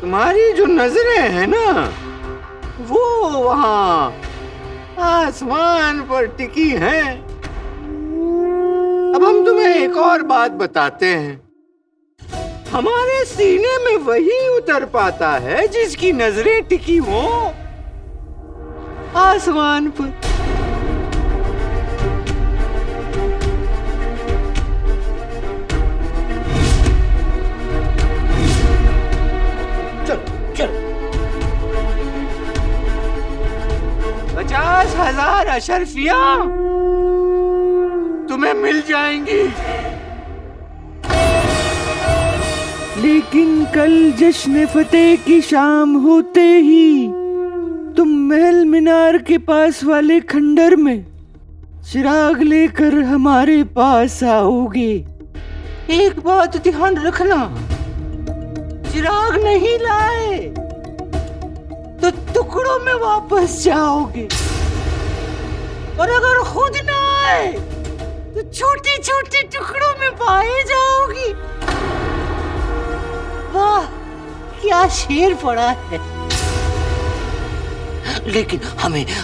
तुम्हारी जो नजरें हैं ना, वो वहां आसमान पर टिकी हैं। अब हम तुम्हें एक और बात बताते हैं। हमारे सीने में वही उतर पाता है जिसकी नजरें टिकी हो आसमान पर। चल चल। 50,000 अशरफियां तुम्हें मिल जाएंगी। लेकिन कल जश्न फतेह की शाम होते ही तुम महल मीनार के पास वाले खंडर में चिराग लेकर हमारे पास आओगे। एक बात ध्यान रखना, चिराग नहीं लाए तो टुकड़ों में वापस जाओगे, और अगर खुद ना आए तो छोटे छोटे टुकड़ों में पाए जाओगी। वाह, क्या शेर पड़ा है। लेकिन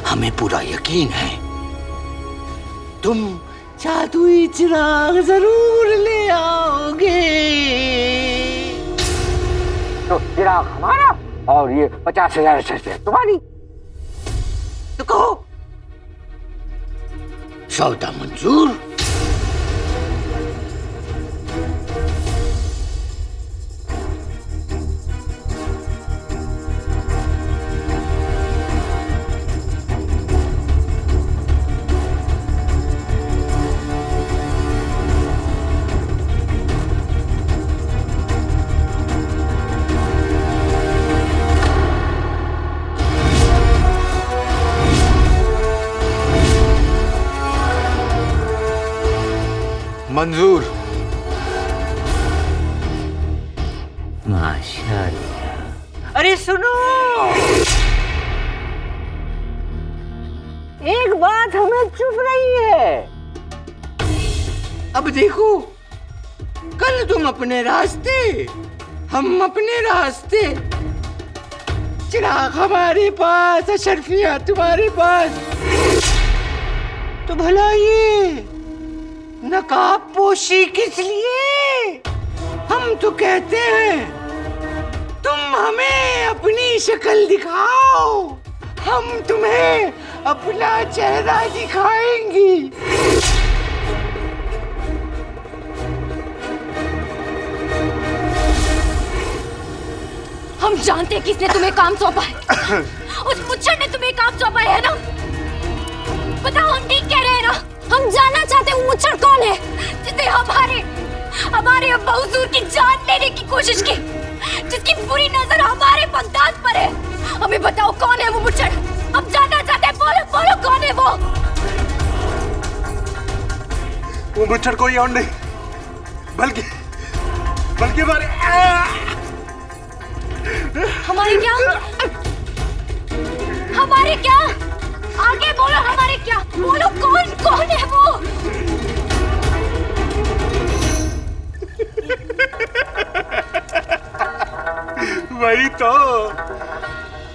हमें पूरा यकीन है तुम जादुई चिराग जरूर ले आओगे। तो चिराग हमारा और ये 50,000 अशरफियां तुम्हारी। तो कहो, सौदा मंजूर? मंजूर। माशाअल्लाह। अरे सुनो, एक बात हमें चुप रही है। अब देखो, कल तुम अपने रास्ते, हम अपने रास्ते, चिराग हमारे पास, अशरफियां तुम्हारे पास। तो भला ये नकाब पोशी किस लिए? हम तो कहते हैं तुम हमें अपनी शक्ल दिखाओ, हम तुम्हें अपना चेहरा दिखाएंगी। हम जानते हैं किसने तुम्हें काम सौंपा है। उस मुच्छर ने तुम्हें काम सौंपा है ना? बताओ, हम ठीक कह रहे हैं ना? हम जानना चाहते हैं वो मुच्छर कौन है जिसने हमारे अब्बा हुजूर की जान लेने की कोशिश की, जिसकी बुरी नजर हमारे बगदाद पर है। हमें बताओ कौन है वो मुच्छर? हम जानना चाहते हैं। बोलो बोलो, कौन है वो? वो मुच्छर कोई और नहीं, बल्कि हमारे क्या? हमारे क्या? आगे बोलो, हमारे क्या? बोलो, कौन है वो? वही तो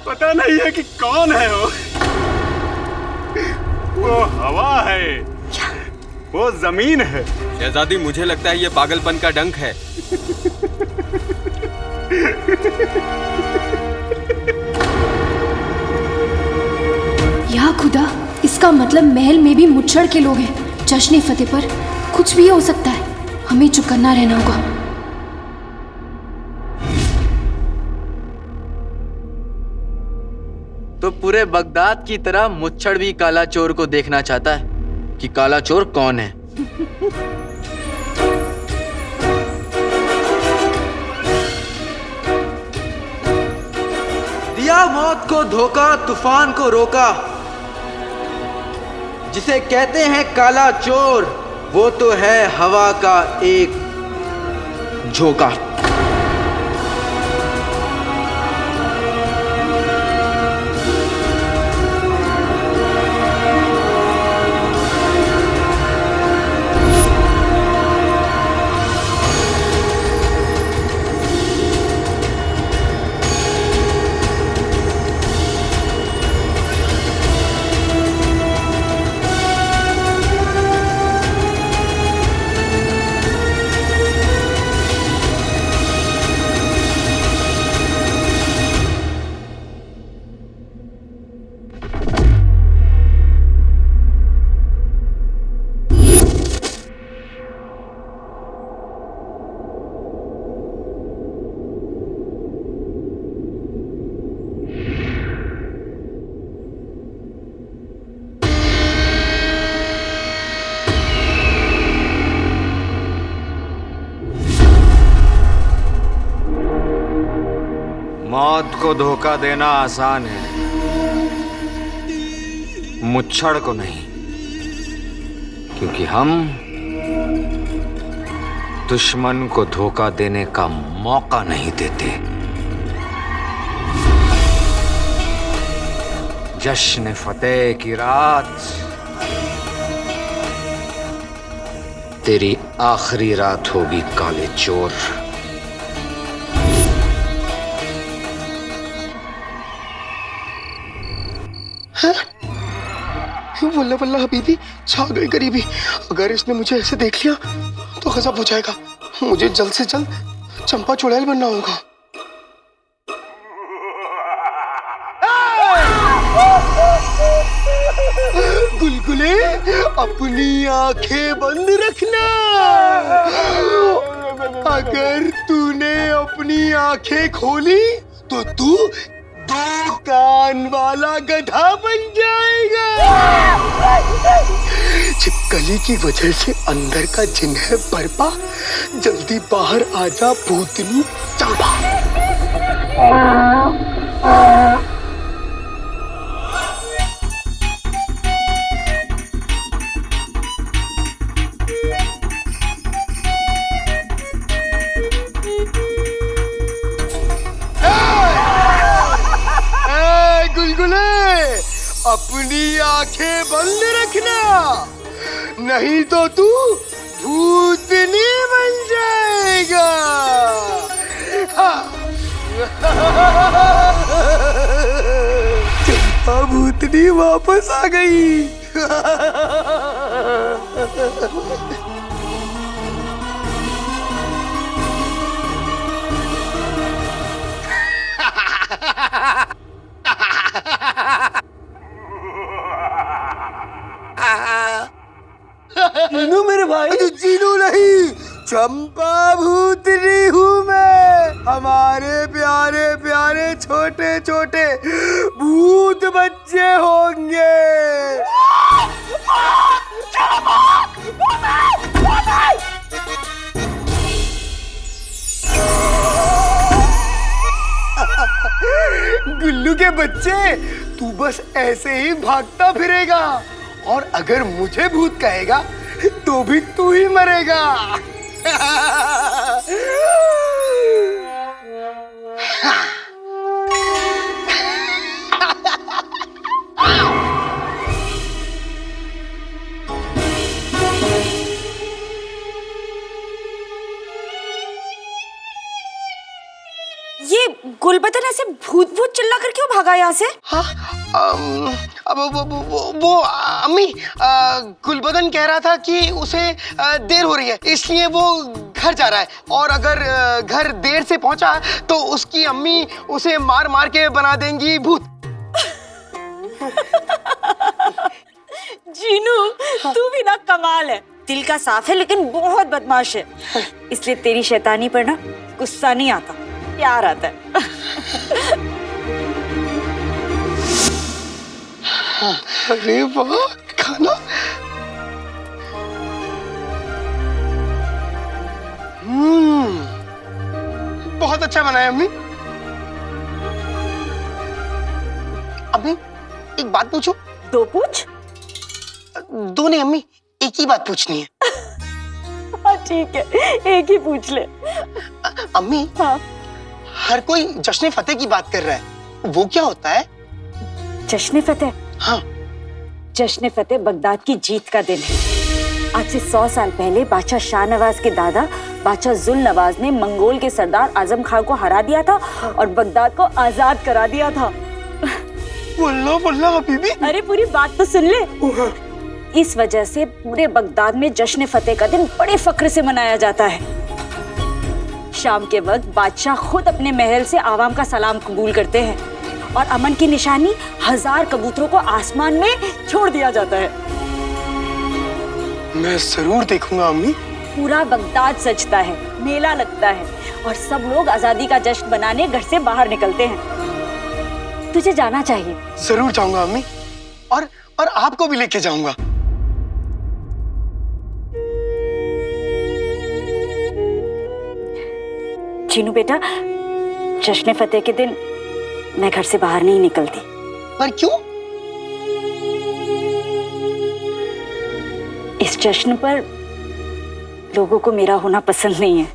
पता नहीं है कि कौन है वो हवा है। क्या? वो जमीन है। शहजादी, मुझे लगता है ये पागलपन का डंक है। या खुदा, इसका मतलब महल में भी मुच्छर के लोग हैं। जश्न फतेह पर कुछ भी हो सकता है, हमें चौकन्ना रहना होगा। तो पूरे बगदाद की तरह मुच्छर भी काला चोर को देखना चाहता है कि काला चोर कौन है। दिया मौत को धोखा, तूफान को रोका, जिसे कहते हैं काला चोर, वो तो है हवा का एक झोंका। मौत को धोखा देना आसान है, मुच्छड़ को नहीं, क्योंकि हम दुश्मन को धोखा देने का मौका नहीं देते। जश्न फतेह की रात तेरी आखिरी रात होगी काले चोर। वल्ला वल्ला हबीबी, छा गई गरीबी। अगर इसने मुझे ऐसे देख लिया तो गजब हो जाएगा। मुझे जल्द से जल्द चंपा चुड़ैल बनना होगा। गुलगुले, अपनी आंखें बंद रखना। अगर तूने अपनी आंखें खोली तो तू 2 कान वाला गधा बन जाएगा। छिपकली की वजह से अंदर का जिन है बरपा, जल्दी बाहर आजा भूतनी चंपा। अपनी आंखें बंद रखना, नहीं तो तू भूतनी बन जाएगा। चंपा भूतनी वापस आ गई। जीनू मेरे भाई। जीनू नहीं, चंपा भूतनी हूँ मैं। हमारे प्यारे प्यारे छोटे छोटे भूत बच्चे होंगे। गुल्लू के बच्चे, तू बस ऐसे ही भागता फिरेगा, और अगर मुझे भूत कहेगा तो भी तू ही मरेगा। ये गुलबदन ऐसे भूत भूत चिल्ला कर क्यों भागा यहाँ से? हाँ, अब वो अम्मी, गुलबदन कह रहा था कि उसे देर हो रही है, इसलिए वो घर जा रहा है, और अगर घर देर से पहुंचा तो उसकी अम्मी उसे मार मार के बना देंगी भूत। जीनू, तू भी ना कमाल है। दिल का साफ है लेकिन बहुत बदमाश है, इसलिए तेरी शैतानी पर ना गुस्सा नहीं आता, प्यार आता है। अरे वाह, खाना। बहुत अच्छा बना है अम्मी। अम्मी, एक बात पूछूं? 2 पूछ। 2 नहीं अम्मी, एक ही बात पूछनी है। ठीक है, एक ही पूछ ले। अम्मी, हाँ। हर कोई जश्न फतेह की बात कर रहा है, वो क्या होता है? जश्न फतेह? हाँ। जश्न फतेह बगदाद की जीत का दिन है। आज से 100 साल पहले बादशाह शाहनवाज के दादा बादशाह जुल्नवाज ने मंगोल के सरदार आजम खान को हरा दिया था और बगदाद को आजाद करा दिया था। वल्लाह वल्लाह हबीबी। अरे पूरी बात तो सुन ले। इस वजह से पूरे बगदाद में जश्न फतेह का दिन बड़े फख्र से मनाया जाता है। शाम के वक्त बादशाह खुद अपने महल से आवाम का सलाम कबूल करते हैं और अमन की निशानी 1000 कबूतरों को आसमान में छोड़ दिया जाता है। मैं जरूर देखूंगा अम्मी। पूरा बगदाद सजता है, मेला लगता है और सब लोग आजादी का जश्न बनाने घर से बाहर निकलते हैं। तुझे जाना चाहिए। जरूर जाऊंगा अम्मी, और आपको भी लेके जाऊंगा। चीनू बेटा, जश्न फतेह के दिन मैं घर से बाहर नहीं निकलती। पर क्यों? इस जश्न पर लोगों को मेरा होना पसंद नहीं है।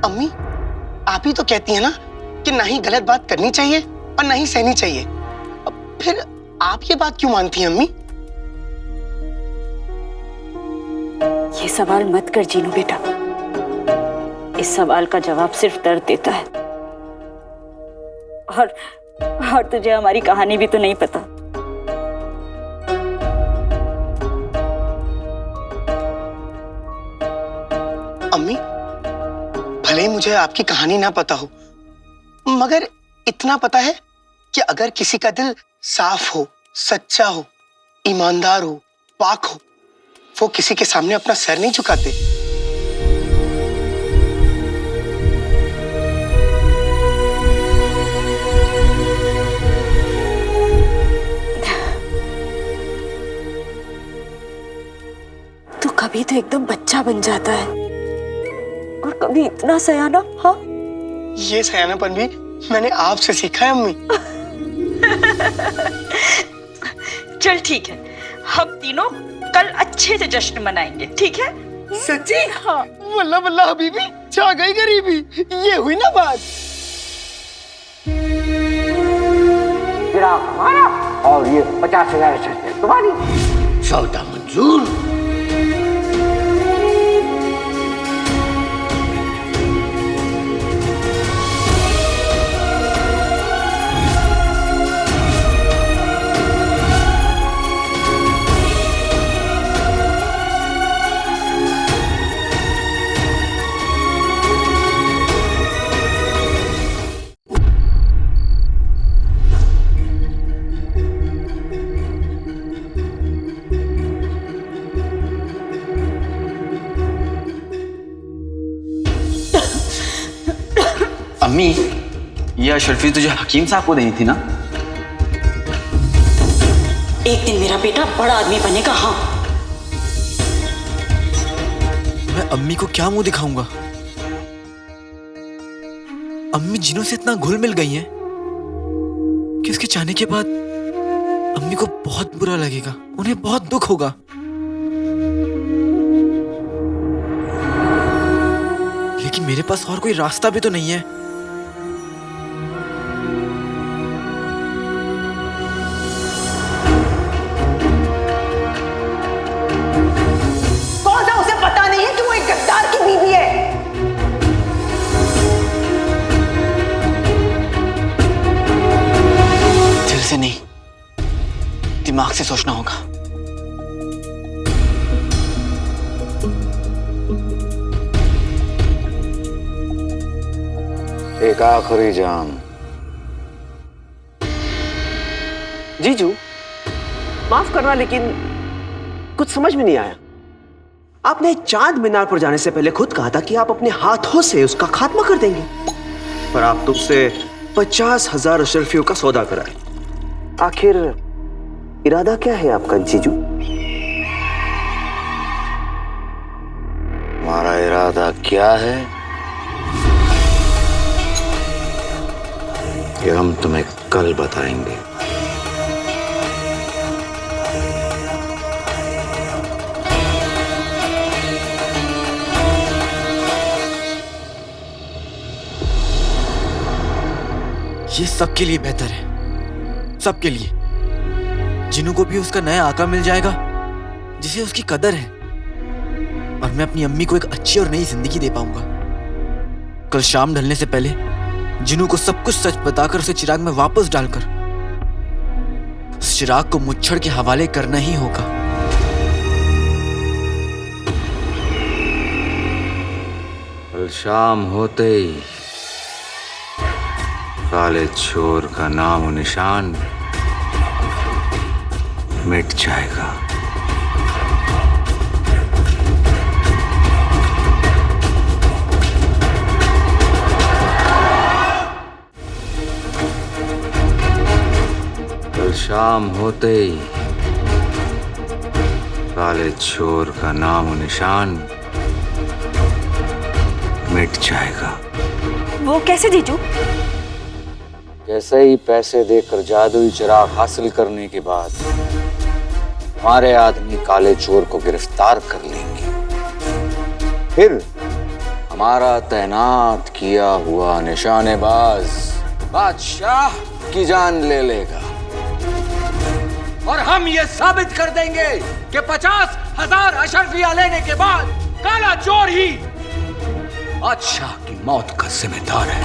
अम्मी, आप ही तो कहती है ना कि ना ही गलत बात करनी चाहिए और ना ही सहनी चाहिए। अब फिर आप ये बात क्यों मानती हैं अम्मी? ये सवाल मत कर जीनू बेटा। इस सवाल का जवाब सिर्फ दर्द देता है। और तुझे हमारी कहानी भी तो नहीं पता। अम्मी, भले ही मुझे आपकी कहानी ना पता हो, मगर इतना पता है कि अगर किसी का दिल साफ हो, सच्चा हो, ईमानदार हो, पाक हो, वो किसी के सामने अपना सर नहीं झुकाते। तू कभी तो एकदम बच्चा बन जाता है और कभी इतना सयाना। हाँ, ये सयानापन भी मैंने आपसे सीखा है अम्मी। चल ठीक है, हम तीनों कल अच्छे से जश्न मनाएंगे, ठीक है? सच्ची? हाँ। वल्ला वल्ला हबीबी, छा गई गरीबी। ये हुई ना बात। चिराग हमारा और ये 50,000 शर्तें तुम्हारी। सौदा मंजूर। अम्मी, ये अशरफी तुझे हकीम साहब को देनी थी ना? एक दिन मेरा बेटा बड़ा आदमी बनेगा। हाँ, मैं अम्मी को क्या मुंह दिखाऊंगा? अम्मी जिनों से इतना घुल मिल गई हैं कि उसके जाने के बाद अम्मी को बहुत बुरा लगेगा, उन्हें बहुत दुख होगा। लेकिन मेरे पास और कोई रास्ता भी तो नहीं है। कौन सा उसे पता नहीं है कि वो एक गद्दार की बीवी है? दिल से नहीं, दिमाग से सोचना होगा। एक आखिरी जाम। जीजू, माफ करना लेकिन कुछ समझ में नहीं आया। आपने चांद मीनार पर जाने से पहले खुद कहा था कि आप अपने हाथों से उसका खात्मा कर देंगे, पर आप तो उससे 50,000 अशरफियों का सौदा कराए। आखिर इरादा क्या है आपका जीजू? हमारा इरादा क्या है कि हम तुम्हें कल बताएंगे। ये सबके लिए बेहतर है, सबके लिए। जिन्हों को भी उसका नया आका मिल जाएगा जिसे उसकी कदर है, और मैं अपनी अम्मी को एक अच्छी और नई जिंदगी दे पाऊंगा। कल शाम ढलने से पहले जिन्हों को सब कुछ सच बताकर उसे चिराग में वापस डालकर उस चिराग को मुच्छड़ के हवाले करना ही होगा। कल शाम होते ही काले चोर का नाम और निशान मिट जाएगा। कल शाम होते ही काले चोर का नाम निशान मिट जाएगा। वो कैसे जीजू? जैसे ही पैसे देकर जादुई चिराग हासिल करने के बाद हमारे आदमी काले चोर को गिरफ्तार कर लेंगे, फिर हमारा तैनात किया हुआ निशानेबाज बादशाह की जान ले लेगा और हम ये साबित कर देंगे कि 50,000 अशर्फिया लेने के बाद काला चोर ही बादशाह की मौत का जिम्मेदार है।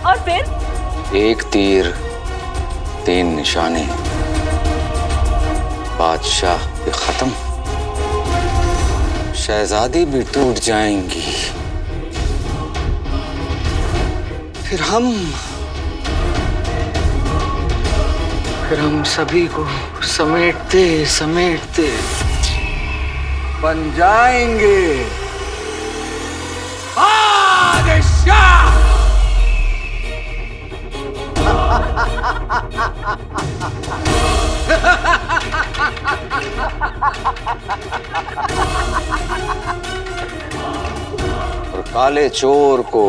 और फिर? एक तीर 3 निशाने, बादशाह भी खत्म, शहजादी भी टूट जाएंगी, फिर हम सभी को समेटते समेटते बन जाएंगे बादशाह। और काले चोर को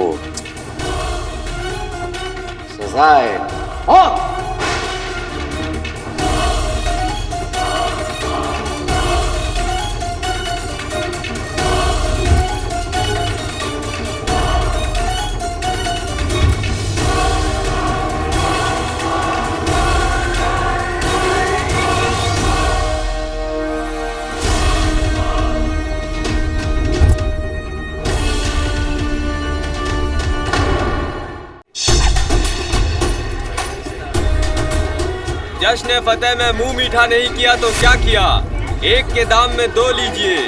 सजाए मौत। जश्न फतेह में मुंह मीठा नहीं किया तो क्या किया? एक के दाम में 2 लीजिए।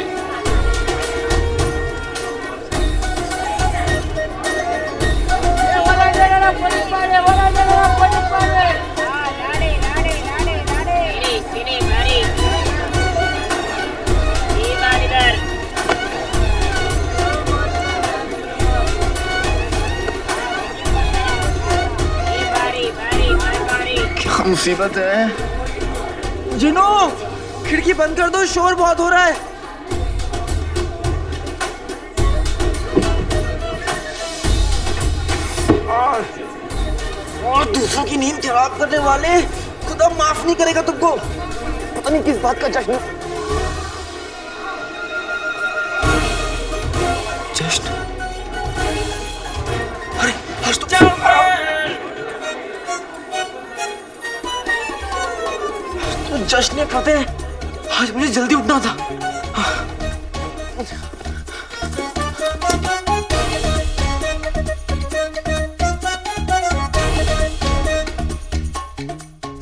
क्या मुसीबत है? जिनो, खिड़की बंद कर दो, शोर बहुत हो रहा है। और दूसरों की नींद खराब करने वाले, खुदा माफ नहीं करेगा तुमको। पता नहीं किस बात का जश्न। जश्न? अरे हर्ष तो जश्न फतेह, आज मुझे जल्दी उठना था।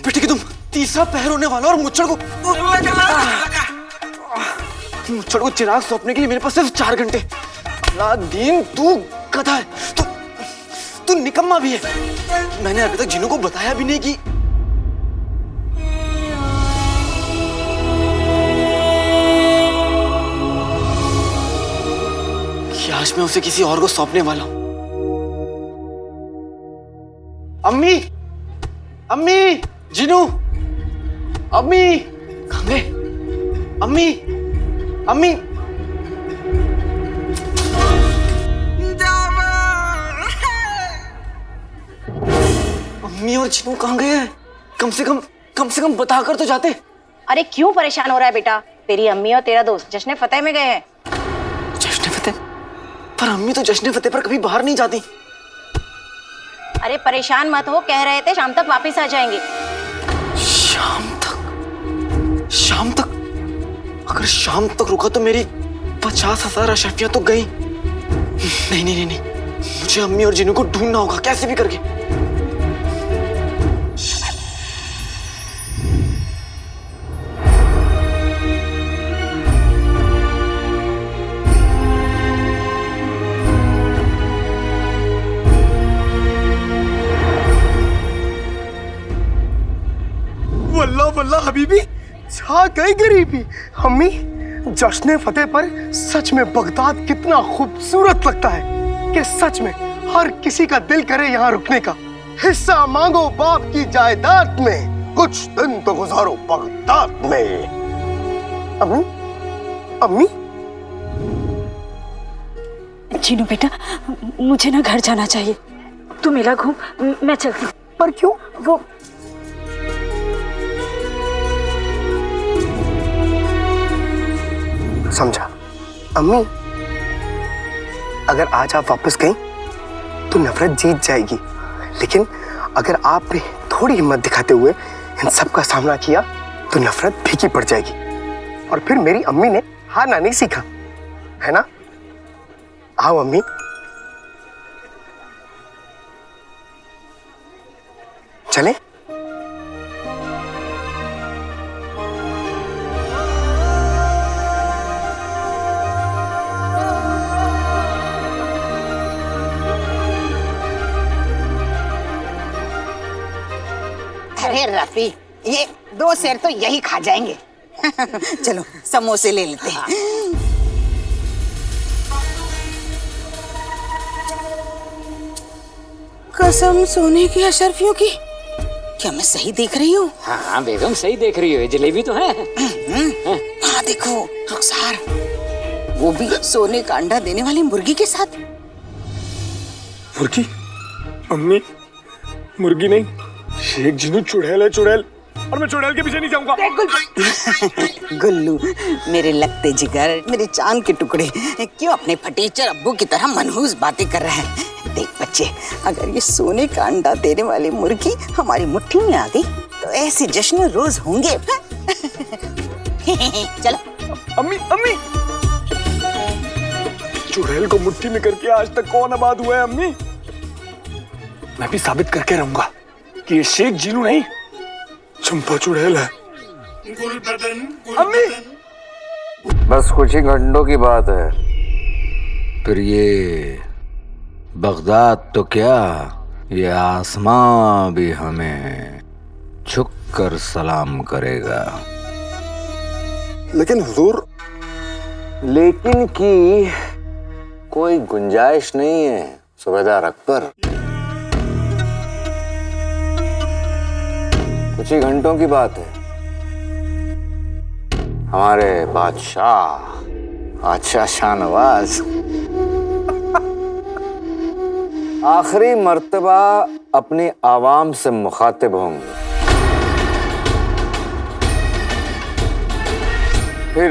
बेटे कि तुम तीसरा पहर होने वाला और मुच्छड़ को चिराग सौंपने के लिए मेरे पास सिर्फ 4 घंटे। अलादीन, तू गधा है, तू निकम्मा भी है। मैंने अभी तक जिन्हों को बताया भी नहीं कि आज मैं उसे किसी और को सौंपने वाला हूं। अम्मी, अम्मी, जिनू, अम्मी, कहां गए? अम्मी, अम्मी, अम्मी और जिनू कहां गए हैं? कम से कम बताकर तो जाते। अरे क्यों परेशान हो रहा है बेटा? तेरी अम्मी और तेरा दोस्त जश्न फतेह में गए हैं। जश्न फतेह? पर अम्मी तो जश्न फतेह पर कभी बाहर नहीं जाती। अरे परेशान मत हो, कह रहे थे शाम तक वापस आ जाएंगे। शाम तक? शाम तक? अगर शाम तक रुका तो मेरी 50,000 अशर्फियां तो गई। नहीं नहीं नहीं नहीं, मुझे अम्मी और जिनू को ढूंढना होगा कैसे भी करके। वल्ला वल्ला हबीबी, छा गई गरीबी। अम्मी, जश्न फतेह पर सच में बगदाद कितना खूबसूरत लगता है कि सच में हर किसी का दिल करे यहाँ रुकने का। हिस्सा मांगो बाप की जायदाद में, कुछ दिन तो गुजारो बगदाद में। अम्मी, अम्मी। जीनू बेटा, मुझे ना घर जाना चाहिए। तू मेला घूम, मैं चलती। पर क्यों? वो समझा अम्मी, अगर आज आप वापस गई तो नफरत जीत जाएगी, लेकिन अगर आपने थोड़ी हिम्मत दिखाते हुए इन सब का सामना किया तो नफरत फीकी पड़ जाएगी। और फिर मेरी अम्मी ने हारना नहीं सीखा, है ना? आओ अम्मी। चलें? अरे रफी, ये 2 शेर तो यही खा जाएंगे। चलो समोसे ले लेते हैं। कसम सोने की अशरफियों की, क्या मैं सही देख रही हूँ? हाँ बेगम, सही देख रही हो। ये जलेबी तो है। हाँ देखो रुखसार, वो भी सोने का अंडा देने वाली मुर्गी के साथ। मुर्गी? अम्मी, मुर्गी नहीं, शेख जीनू चुड़ैल है, चुड़ैल। और मैं चुड़ैल के पीछे नहीं जाऊंगा। गुल्लू, मेरे लगते जिगर, मेरे चांद के टुकड़े, क्यों अपने फटीचर अब्बू की तरह मनहूस बातें कर रहे हैं? देख बच्चे, अगर ये सोने का अंडा देने वाली मुर्गी हमारी मुट्ठी में आ गई तो ऐसे जश्न रोज होंगे। चलो। अम्मी, अम्मी, चुड़ैल को मुट्ठी में करके आज तक कौन आबाद हुआ है अम्मी? मैं भी साबित करके रहूंगा कि ये शेख जीनू नहीं, चंपा चुड़ैल है। अम्मी, बस कुछ ही घंटों की बात है, फिर ये बगदाद तो क्या, ये आसमां भी हमें झुक कर सलाम करेगा। लेकिन हुजूर, लेकिन की कोई गुंजाइश नहीं है सूबेदार अकबर। कुछ ही घंटों की बात है, हमारे बादशाह शाहनवाज आखिरी मर्तबा अपनी आवाम से मुखातिब होंगे। फिर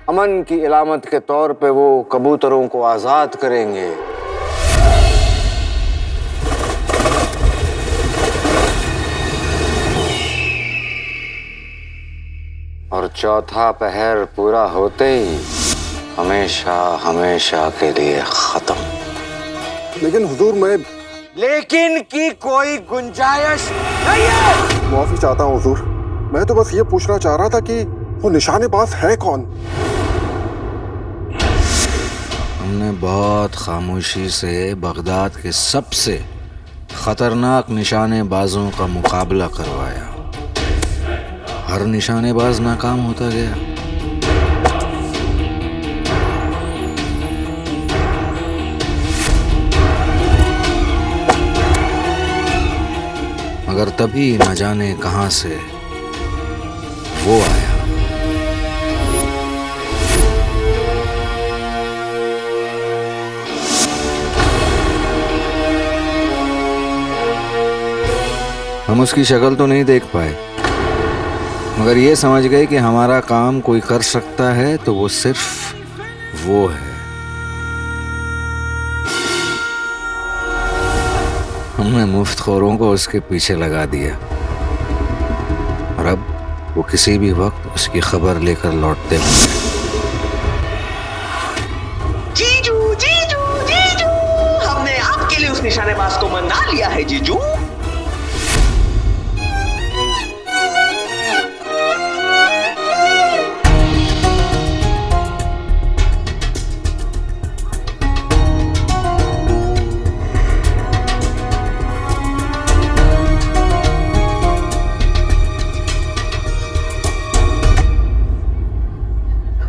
अमन की इलामत के तौर पे वो कबूतरों को आजाद करेंगे। और चौथा पहर पूरा होते ही हमेशा हमेशा के लिए खत्म। लेकिन हुजूर, मैं लेकिन की कोई गुंजाइश नहीं है। माफी चाहता हूँ हुजूर, मैं तो बस ये पूछना चाह रहा था कि वो निशानेबाज है कौन? हमने बहुत खामोशी से बगदाद के सबसे खतरनाक निशानेबाजों का मुकाबला करवाया। हर निशानेबाज नाकाम होता गया। मगर तभी न जाने कहां से वो आया। हम उसकी शक्ल तो नहीं देख पाए, मगर ये समझ गए कि हमारा काम कोई कर सकता है तो वो सिर्फ वो है। हमने मुफ्तखोरों को उसके पीछे लगा दिया और अब वो किसी भी वक्त उसकी खबर लेकर लौटते होंगे। जीजू, जीजू, जीजू, हमने आपके लिए उस निशानेबाज को मना लिया है जीजू।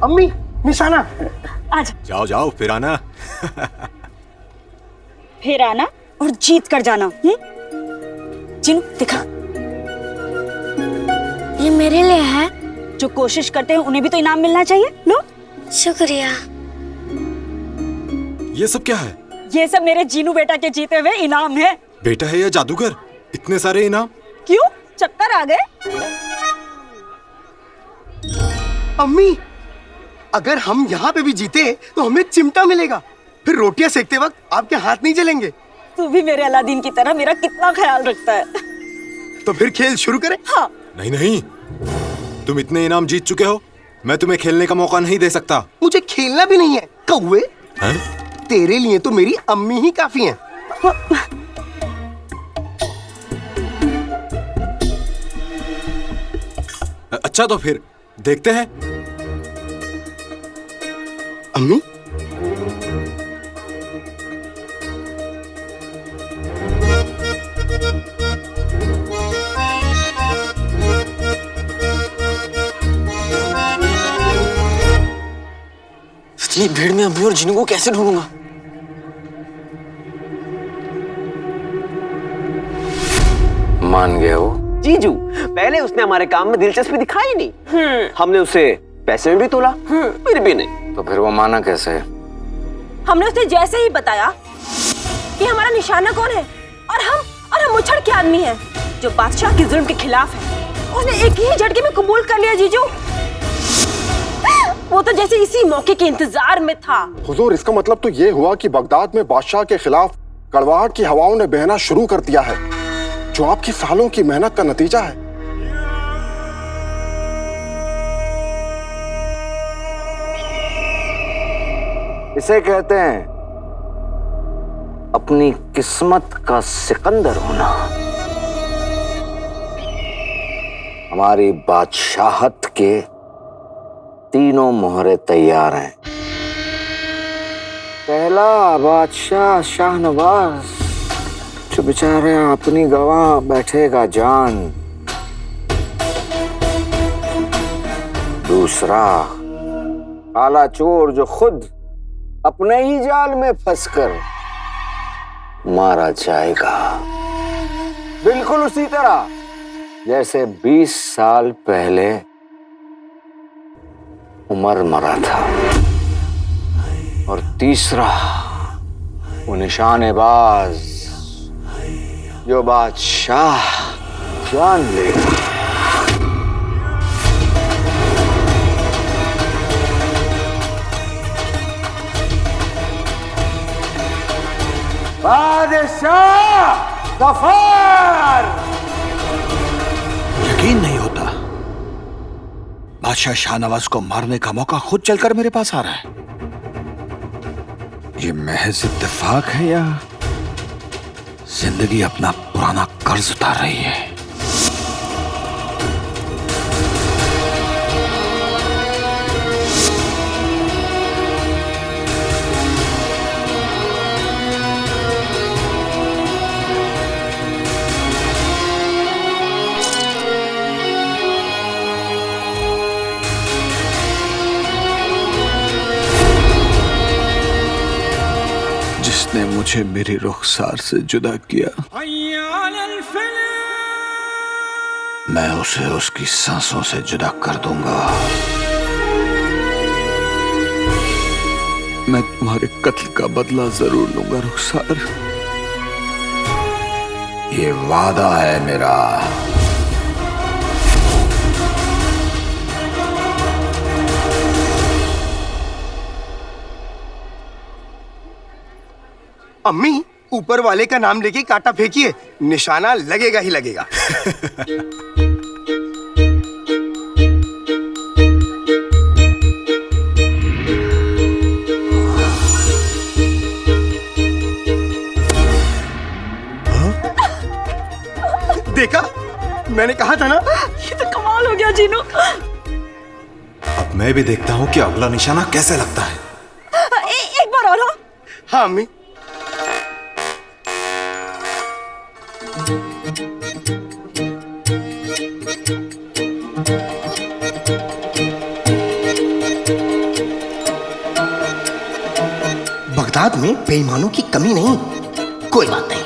अम्मी, निशाना। आज जाओ जाओ फिर आना। फिर आना और जीत कर जाना। जिनू दिखा, ये मेरे लिए है। जो कोशिश करते हैं उन्हें भी तो इनाम मिलना चाहिए। लो। शुक्रिया। ये सब क्या है? ये सब मेरे जीनू बेटा के जीते हुए इनाम है। बेटा है या जादूगर? इतने सारे इनाम? क्यों, चक्कर आ गए? अम्मी, अगर हम यहाँ पे भी जीते तो हमें चिमटा मिलेगा, फिर रोटियां सेकते वक्त आपके हाथ नहीं जलेंगे। तू भी मेरे अलादीन की तरह मेरा कितना ख्याल रखता है। तो फिर खेल शुरू करें? हाँ। नहीं नहीं, तुम इतने इनाम जीत चुके हो, मैं तुम्हें खेलने का मौका नहीं दे सकता। मुझे खेलना भी नहीं है कौवे। हैं? तेरे लिए तो मेरी अम्मी ही काफी हैं। अच्छा तो फिर देखते हैं। अम्मी, इतनी भीड़ में अम्मी और जिनू को कैसे ढूंढूंगा? मान गए हो? जीजू, पहले उसने हमारे काम में दिलचस्पी दिखाई नहीं। हमने उसे पैसे में भी तोला, फिर भी नहीं। तो फिर वो माना कैसे? हमने उसे जैसे ही बताया कि हमारा निशाना कौन है और हम मुच्छड़ के आदमी हैं जो बादशाह के जुल्म के खिलाफ है, उसने एक ही झटके में कबूल कर लिया जीजू। वो तो जैसे इसी मौके के इंतजार में था। हुजूर, इसका मतलब तो ये हुआ कि बगदाद में बादशाह के खिलाफ कड़वाहट की हवाओं ने बहना शुरू कर दिया है, जो आपकी सालों की मेहनत का नतीजा है। इसे कहते हैं अपनी किस्मत का सिकंदर होना। हमारी बादशाहत के तीनों मोहरे तैयार हैं। पहला बादशाह शाहनवाज, जो बेचारे अपनी गवाह बैठेगा जान। दूसरा काला चोर, जो खुद अपने ही जाल में फंसकर मारा जाएगा, बिल्कुल उसी तरह जैसे 20 साल पहले उमर मरा था। और तीसरा वो निशानेबाज, जो बादशाह जान लेगा। बादशाह गफार। यकीन नहीं होता, बादशाह शाहनवाज को मारने का मौका खुद चलकर मेरे पास आ रहा है। ये महज इत्तेफाक है या जिंदगी अपना पुराना कर्ज उतार रही है? जिसने मुझे मेरी रुखसार से जुदा किया, मैं उसे उसकी सांसों से जुदा कर दूंगा। मैं तुम्हारे कत्ल का बदला जरूर लूंगा रुखसार, ये वादा है मेरा। अम्मी, ऊपर वाले का नाम लेके कांटा फेंकिए, निशाना लगेगा ही लगेगा। देखा, मैंने कहा था ना। ये तो कमाल हो गया जीनू। अब मैं भी देखता हूँ कि अगला निशाना कैसे लगता है। एक बार और। हाँ अम्मी। बगदाद में बेईमानों की कमी नहीं, कोई बात नहीं।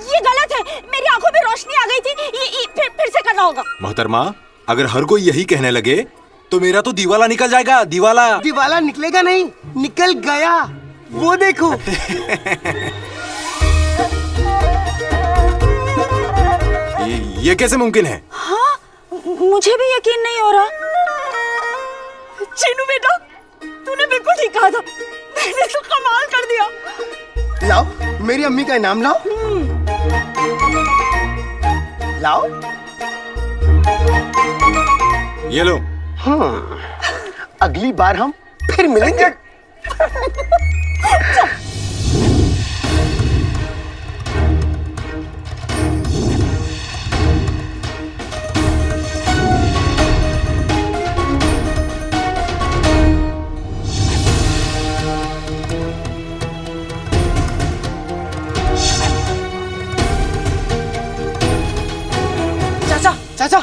ये गलत है, मेरी आंखों में रोशनी आ गई थी। ये फिर से करना होगा। मोहतरमा, अगर हर कोई यही कहने लगे तो मेरा तो दीवाला निकल जाएगा। दीवाला दीवाला निकलेगा नहीं, निकल गया। वो देखो। ये कैसे मुमकिन है? हाँ, मुझे भी यकीन नहीं हो रहा। चीनू बेटा, तूने बिल्कुल ठीक कहा था। मैंने तो कमाल कर दिया। लाओ, मेरी अम्मी का इनाम लाओ। लाओ। ये लो। अगली बार हम फिर मिलेंगे। चाचा,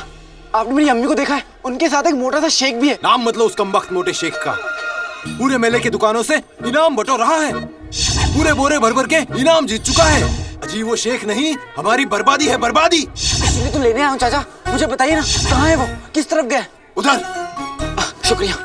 आपने मेरी अम्मी को देखा है? उनके साथ एक मोटा सा शेख भी है। नाम मतलब उस कमबख्त मोटे शेख का। पूरे मेले की दुकानों से इनाम बटोर रहा है। पूरे बोरे भर भर के इनाम जीत चुका है। अजी वो शेख नहीं, हमारी बर्बादी है, बर्बादी। इसलिए तो लेने आया हूँ चाचा। मुझे बताइए ना, कहाँ है वो? किस तरफ गया? उधर। शुक्रिया।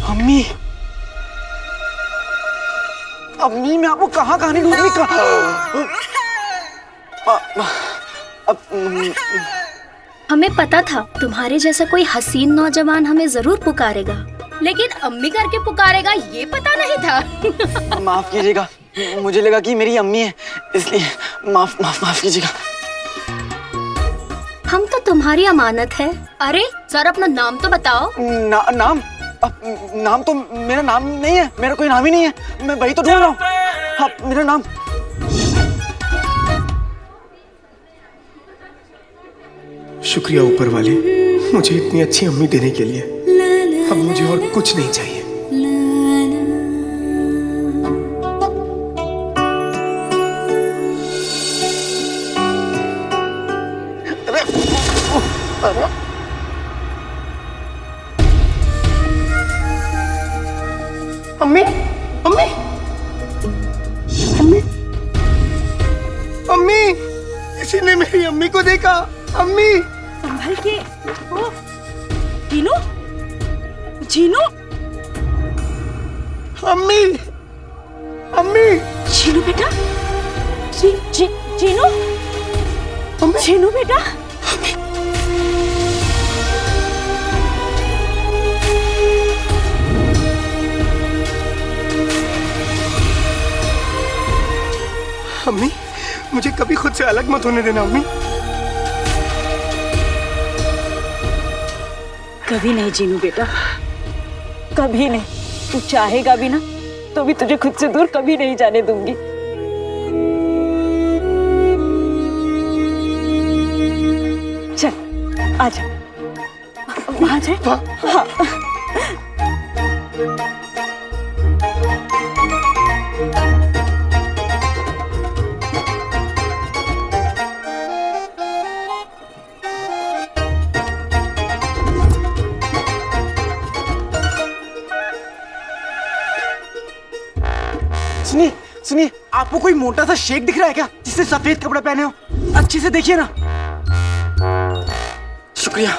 अम्मी, अम्मी, मैं आपको कहाँ नहीं ढूंढी। हमें पता था तुम्हारे जैसा कोई हसीन नौजवान हमें जरूर पुकारेगा, लेकिन अम्मी करके पुकारेगा ये पता नहीं था। माफ कीजिएगा, मुझे लगा कि मेरी अम्मी है, इसलिए माफ कीजिएगा। हम तो तुम्हारी अमानत है। अरे सर, अपना नाम तो बताओ। नाम तो मेरा नाम नहीं है, मेरा कोई नाम ही नहीं है। मैं वही तो ढूंढ रहा हूँ। हाँ, मेरा नाम। शुक्रिया ऊपर वाले, मुझे इतनी अच्छी अम्मी देने के लिए। अब मुझे और कुछ नहीं चाहिए। अम्मी, अम्मी, अम्मी, अम्मी, किसी ने मेरी अम्मी को देखा। अम्मी, संभल के। ओ, जीनू, जीनू, अम्मी, अम्मी, जीनू बेटा, जीनू, जीनू बेटा। अम्मी, मुझे कभी खुद से अलग मत होने देना अम्मी। कभी नहीं जीनू बेटा, कभी नहीं। तू चाहेगा भी ना तो भी तुझे खुद से दूर कभी नहीं जाने दूंगी। चल आजा, वहां जाए। हाँ। सुनिए, आपको कोई मोटा सा शेख दिख रहा है क्या, जिससे सफेद कपड़े पहने हो? अच्छे से देखिए ना। शुक्रिया।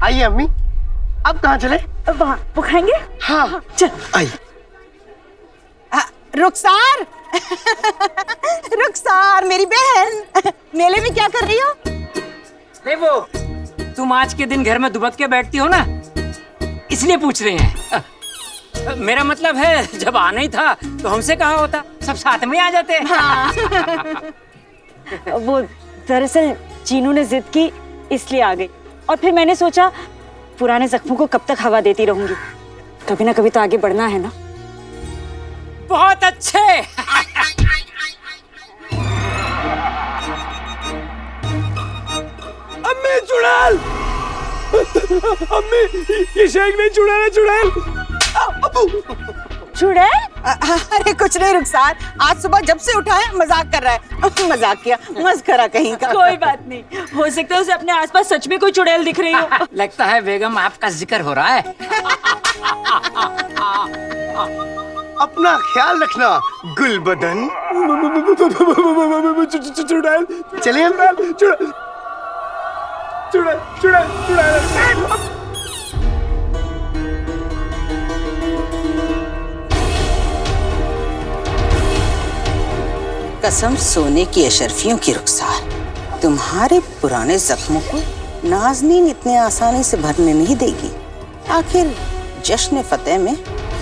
आइए अम्मी, अब कहाँ चले? वहाँ वो खाएंगे। हाँ चल आइए। रुखसार रुखसार मेरी बहन, मेले में क्या कर रही हो? वो तुम आज के दिन घर में दुबक के बैठती हो ना, इसलिए पूछ रहे हैं। मेरा मतलब है जब आना ही था तो हमसे कहा होता, सब साथ में आ जाते। हाँ। वो दरअसल जीनू ने जिद की इसलिए आ गई, और फिर मैंने सोचा पुराने जख्मों को कब तक हवा देती रहूंगी, कभी ना कभी तो आगे बढ़ना है ना। बहुत अच्छे। अम्मी चुड़ैल, अम्मी ये शेख नहीं चुड़ैल, चुड़ैल। चुड़ैल? अरे कुछ नहीं रुखसार, आज सुबह जब से उठा है मजाक कर रहा है। मजाक किया, मस्करा कहीं का। कोई बात नहीं, हो सकता है उसे अपने आसपास सच में कोई चुड़ैल दिख रही हो। लगता है बेगम आपका जिक्र हो रहा है। अपना ख्याल रखना गुलबदन। चुड़ैल, चलिए हम चुड़ैल, चुड़ैल, चुड़ैल, चुड़ैल। कसम सोने की अशरफियों की रुखसार, तुम्हारे पुराने जख्मों को नाज़नीन इतने आसानी से भरने नहीं देगी। आखिर जश्न फतेह में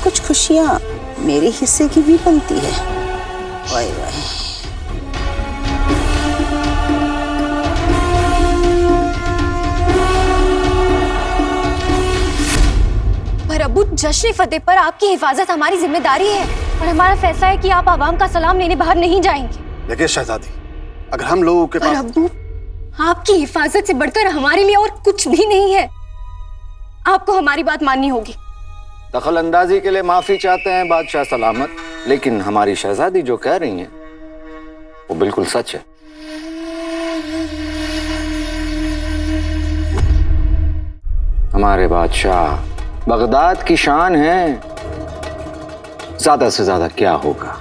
कुछ खुशियां मेरे हिस्से की भी बनती है। वाह वाह। पर अबू, जश्न फतेह पर आपकी हिफाजत हमारी जिम्मेदारी है, और हमारा फैसला है कि आप आवाम का सलाम लेने बाहर नहीं जाएंगे। देखिए शहजादी, अगर हम लोगों के पर पास अब्बू, आपकी हिफाजत से बढ़कर हमारे लिए और कुछ भी नहीं है। आपको हमारी बात माननी होगी। दखल अंदाजी के लिए माफी चाहते हैं बादशाह सलामत, लेकिन हमारी शहजादी जो कह रही हैं वो बिल्कुल सच है। हमारे बादशाह बगदाद की शान है। ज्यादा से ज्यादा क्या होगा,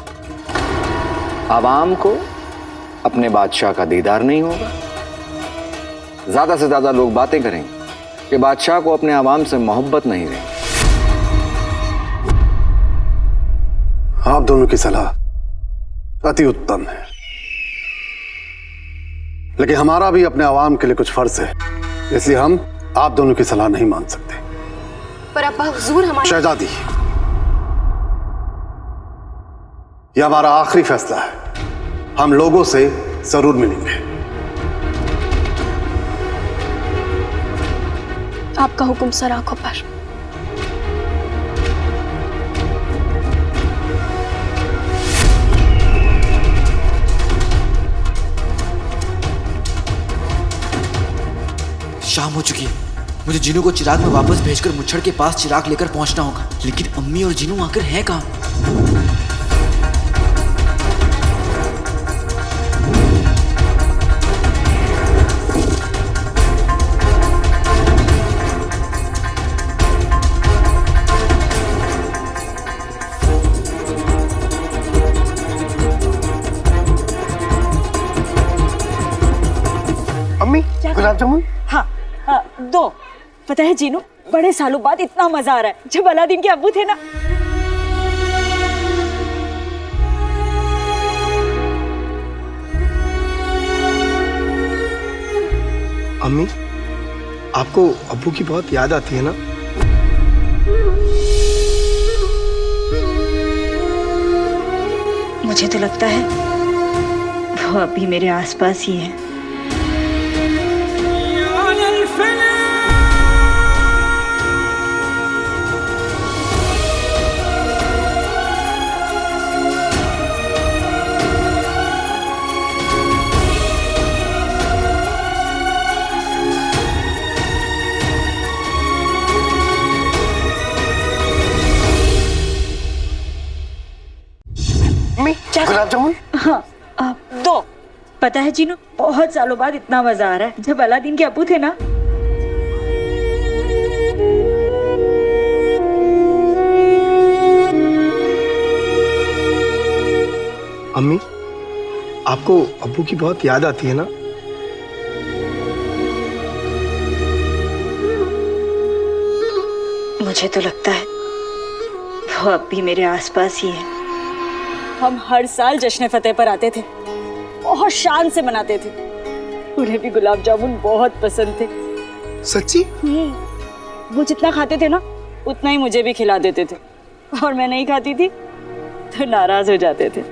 आवाम को अपने बादशाह का दीदार नहीं होगा। ज्यादा से ज्यादा लोग बातें करेंगे कि बादशाह को अपने आवाम से मोहब्बत नहीं रही। आप दोनों की सलाह अति उत्तम है, लेकिन हमारा भी अपने आवाम के लिए कुछ फर्ज है, इसलिए हम आप दोनों की सलाह नहीं मान सकते। पर अब्बा हुजूर, हमारे शहजादी, यह हमारा आखिरी फैसला है। हम लोगों से जरूर मिलेंगे। आपका हुक्म सर आंखों पर। शाम हो चुकी है, मुझे जीनू को चिराग में वापस भेजकर मुच्छड़ के पास चिराग लेकर पहुंचना होगा। लेकिन अम्मी और जीनू आकर हैं कहाँ? अम्मी गुलाब जामुन। हाँ, दो। पता है जीनू, बड़े सालों बाद इतना मजा आ रहा है। जब अलादीन के अब्बू थे ना, अम्मी, आपको अब्बू की बहुत याद आती है ना? मुझे तो लगता है वो अभी मेरे आसपास ही है। गुलाब जामुन। हाँ, दो। पता है जीनू, बहुत सालों बाद इतना मजा आ रहा है। जब अलादीन के अब्बू थे ना, अम्मी, आपको अब्बू की बहुत याद आती है ना? मुझे तो लगता है वो अब भी मेरे आसपास ही है। हम हर साल जश्न फतेह पर आते थे, बहुत शान से मनाते थे। उन्हें भी गुलाब जामुन बहुत पसंद थे। सच्ची? वो जितना खाते थे ना, उतना ही मुझे भी खिला देते थे, और मैं नहीं खाती थी तो नाराज हो जाते थे।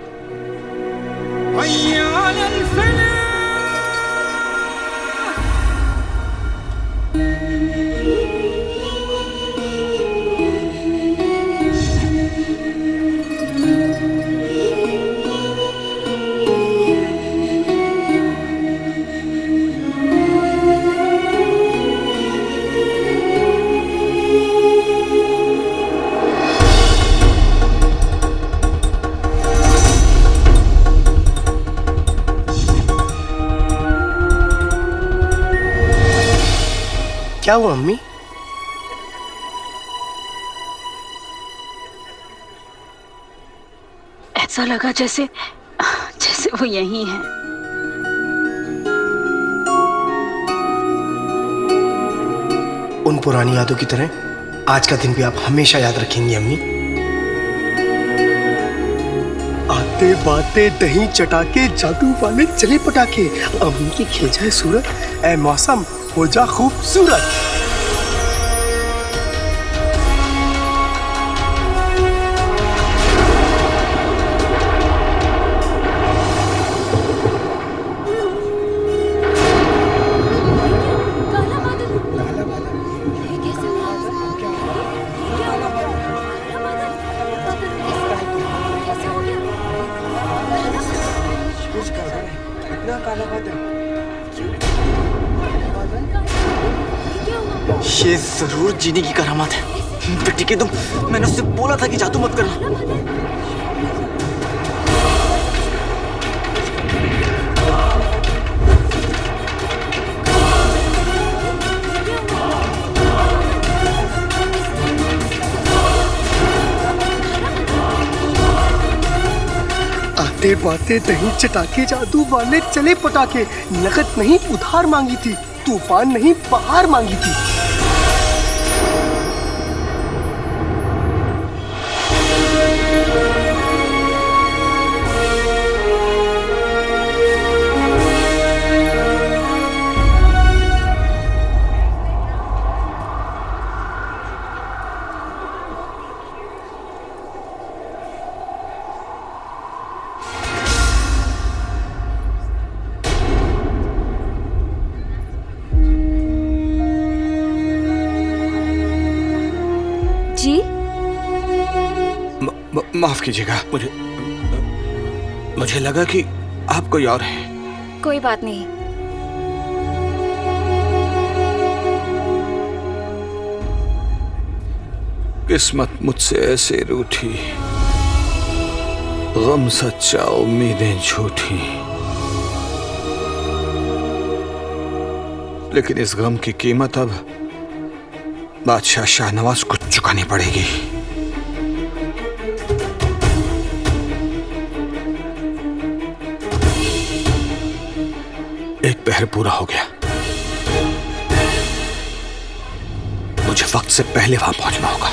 क्या हुआ अम्मी? ऐसा लगा जैसे जैसे वो यही है। उन पुरानी यादों की तरह आज का दिन भी आप हमेशा याद रखेंगी अम्मी। आते बाते दही चटाके जादू वाले चले पटाके, अम्मी की खिल जाए सूरत, ऐ मौसम हो जा खूबसूरत। ये जरूर जीनी की करामात है। बेटी के तुम, मैंने उससे बोला था कि जादू मत करना। आते बाते दही चटाके जादू वाले चले पटाके, नकद नहीं उधार मांगी थी, तूफान नहीं बहार मांगी थी। जी माफ कीजिएगा, मुझे लगा कि आप कोई और है। कोई बात नहीं। किस्मत मुझसे ऐसे रूठी, गम सच्चा उम्मीदें झूठी, लेकिन इस गम की कीमत अब बादशाह शाहनवाज को चुकानी पड़ेगी। एक पहर पूरा हो गया, मुझे वक्त से पहले वहां पहुंचना होगा।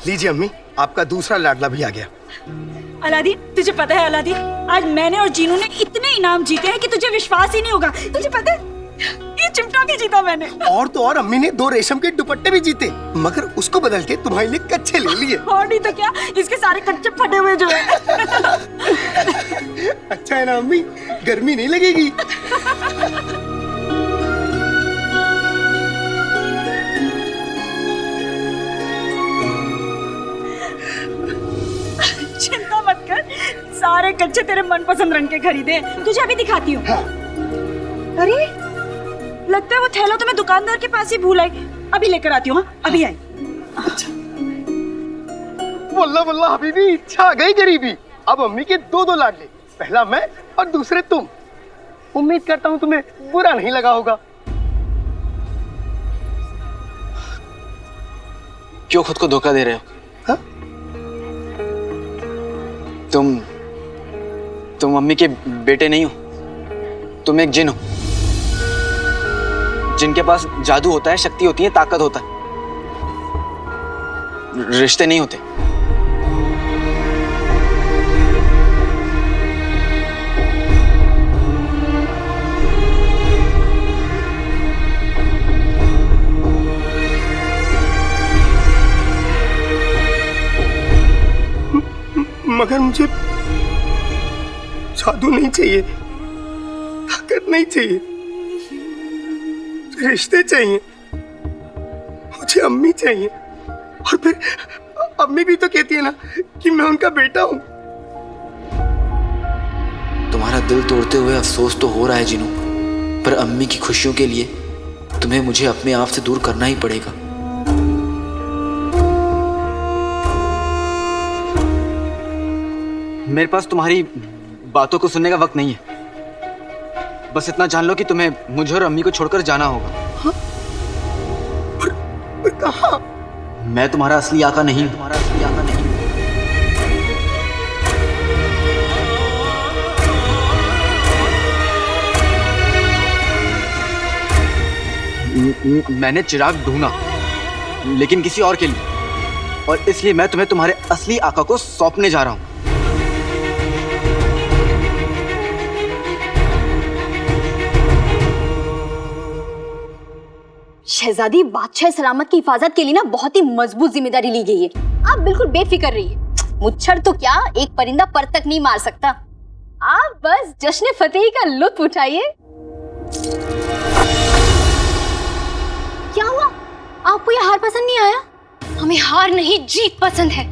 लीजिए अम्मी, आपका दूसरा लाडला भी आ गया। अलादीन, तुझे पता है अलादीन, आज मैंने और जीनू ने इतने इनाम जीते हैं कि तुझे विश्वास ही नहीं होगा। तुझे पता है, ये चिमटा भी जीता मैंने। और तो और अम्मी ने 2 रेशम के दुपट्टे भी जीते, मगर उसको बदल के तुम्हारे लिए कच्चे ले लिए। और नहीं तो क्या, इसके सारे कच्चे फटे हुए जो है। अच्छा है ना अम्मी, गर्मी नहीं लगेगी। चिंता मत कर, सारे कच्चे तेरे मनपसंद रंग के खरीदे। तुझे अभी दिखाती हूँ। अरे लगता है वो थैला तो मैं दुकानदार के पास ही भूल आई। अभी लेकर आती हूँ। अभी आई। वल्ला वल्ला हबीबी, इच्छा आ गई गरीबी। अब अम्मी के 2 लाडले, पहला मैं और दूसरे तुम। उम्मीद करता हूँ तुम्हें बुरा नहीं लगा होगा। क्यों खुद को धोखा दे रहे हो? हा? तुम मम्मी के बेटे नहीं हो, तुम एक जिन हो, जिनके पास जादू होता है, शक्ति होती है, ताकत होता है, रिश्ते नहीं होते। मगर मुझे जादू नहीं चाहिए, ताकत नहीं चाहिए, रिश्ते चाहिए। मुझे अम्मी चाहिए। और फिर अम्मी भी तो कहती है ना कि मैं उनका बेटा हूं। तुम्हारा दिल तोड़ते हुए अफसोस तो हो रहा है जिनू, पर अम्मी की खुशियों के लिए तुम्हें मुझे अपने आप से दूर करना ही पड़ेगा। मेरे पास तुम्हारी बातों को सुनने का वक्त नहीं है। बस इतना जान लो कि तुम्हें मुझे और अम्मी को छोड़कर जाना होगा। कहाँ? मैं तुम्हारा असली आका नहीं, तुम्हारा असली आका नहीं। मैंने चिराग ढूंढा, लेकिन किसी और के लिए, और इसलिए मैं तुम्हें तुम्हारे असली आका को सौंपने जा रहा हूं। शहजादी, बादशाह सलामत की हिफाजत के लिए ना बहुत ही मजबूत जिम्मेदारी ली गई है। आप बिल्कुल बेफिक्र रहिए। मुच्छर तो क्या, एक परिंदा पर तक नहीं मार सकता। आप बस जश्न फतेही का लुत्फ उठाइए। क्या हुआ? आपको ये हार पसंद नहीं आया? हमें हार नहीं, जीत पसंद है।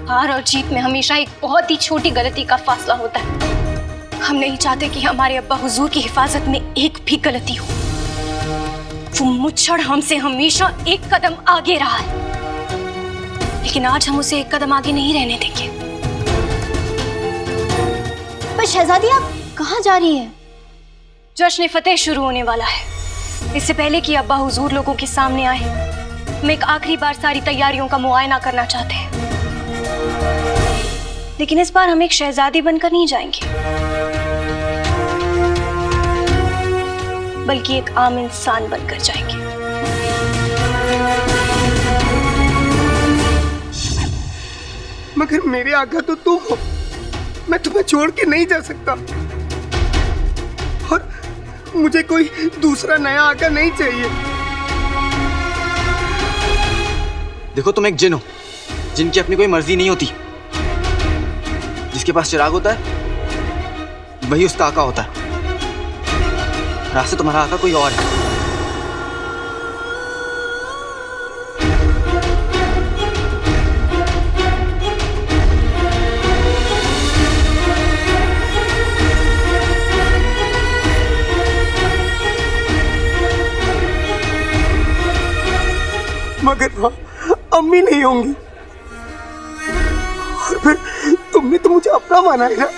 हार और जीत में हमेशा एक बहुत ही छोटी गलती का फासला होता है। हम नहीं चाहते कि हमारे अब्बा हुजूर की हिफाजत में एक भी गलती हो। वो मुच्छड़ हमसे हमेशा एक कदम आगे रहा है, लेकिन आज हम उसे एक कदम आगे नहीं रहने देंगे। पर शहजादी, आप कहाँ जा रही हैं? जश्न फतेह शुरू होने वाला है। इससे पहले कि अब्बा हुजूर लोगों के सामने आए, हम एक आखिरी बार सारी तैयारियों का मुआयना करना चाहते हैं। लेकिन इस बार हम एक शहजादी बनकर नहीं जाएंगे, बल्कि एक आम इंसान बनकर जाएंगे। मगर मेरे आका तो तुम हो, मैं तुम्हें छोड़ के नहीं जा सकता, और मुझे कोई दूसरा नया आका नहीं चाहिए। देखो, तुम एक जिन हो जिनकी अपनी कोई मर्जी नहीं होती। जिसके पास चिराग होता है वही उसका आका होता है। रास्ते तुम्हारा आका कोई और है। मगर वहां अम्मी नहीं होंगी, और फिर तुमने तो मुझे अपना माना है ना।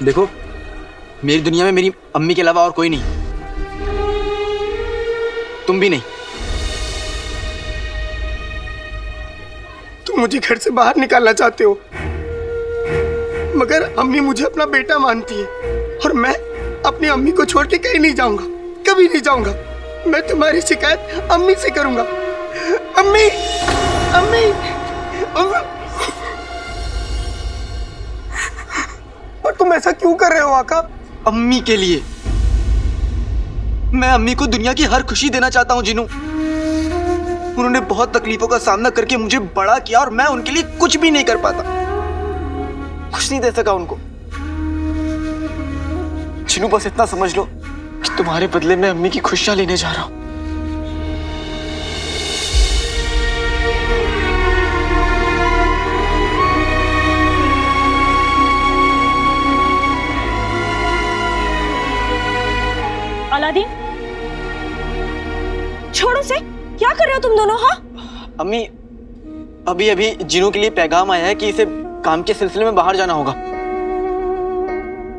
देखो, मेरी दुनिया में मेरी अम्मी के अलावा और कोई नहीं, तुम भी नहीं। तुम मुझे घर से बाहर निकालना चाहते हो, मगर अम्मी मुझे अपना बेटा मानती है, और मैं अपनी अम्मी को छोड़ के कहीं नहीं जाऊंगा, कभी नहीं जाऊंगा। मैं तुम्हारी शिकायत अम्मी से करूंगा। अम्मी, अम्मी, अम्मी। पर तुम ऐसा क्यों कर रहे हो आका? अम्मी के लिए। मैं अम्मी को दुनिया की हर खुशी देना चाहता हूँ जिनू। उन्होंने बहुत तकलीफों का सामना करके मुझे बड़ा किया, और मैं उनके लिए कुछ भी नहीं कर पाता, कुछ नहीं दे सका उनको। जिनू, बस इतना समझ लो कि तुम्हारे बदले में अम्मी की खुशियां लेने जा रहा हूं। अलादीन, छोड़ो से, क्या कर रहे हो तुम दोनों? हाँ अम्मी, अभी अभी जिनू के लिए पैगाम आया है कि इसे काम के सिलसिले में बाहर जाना होगा,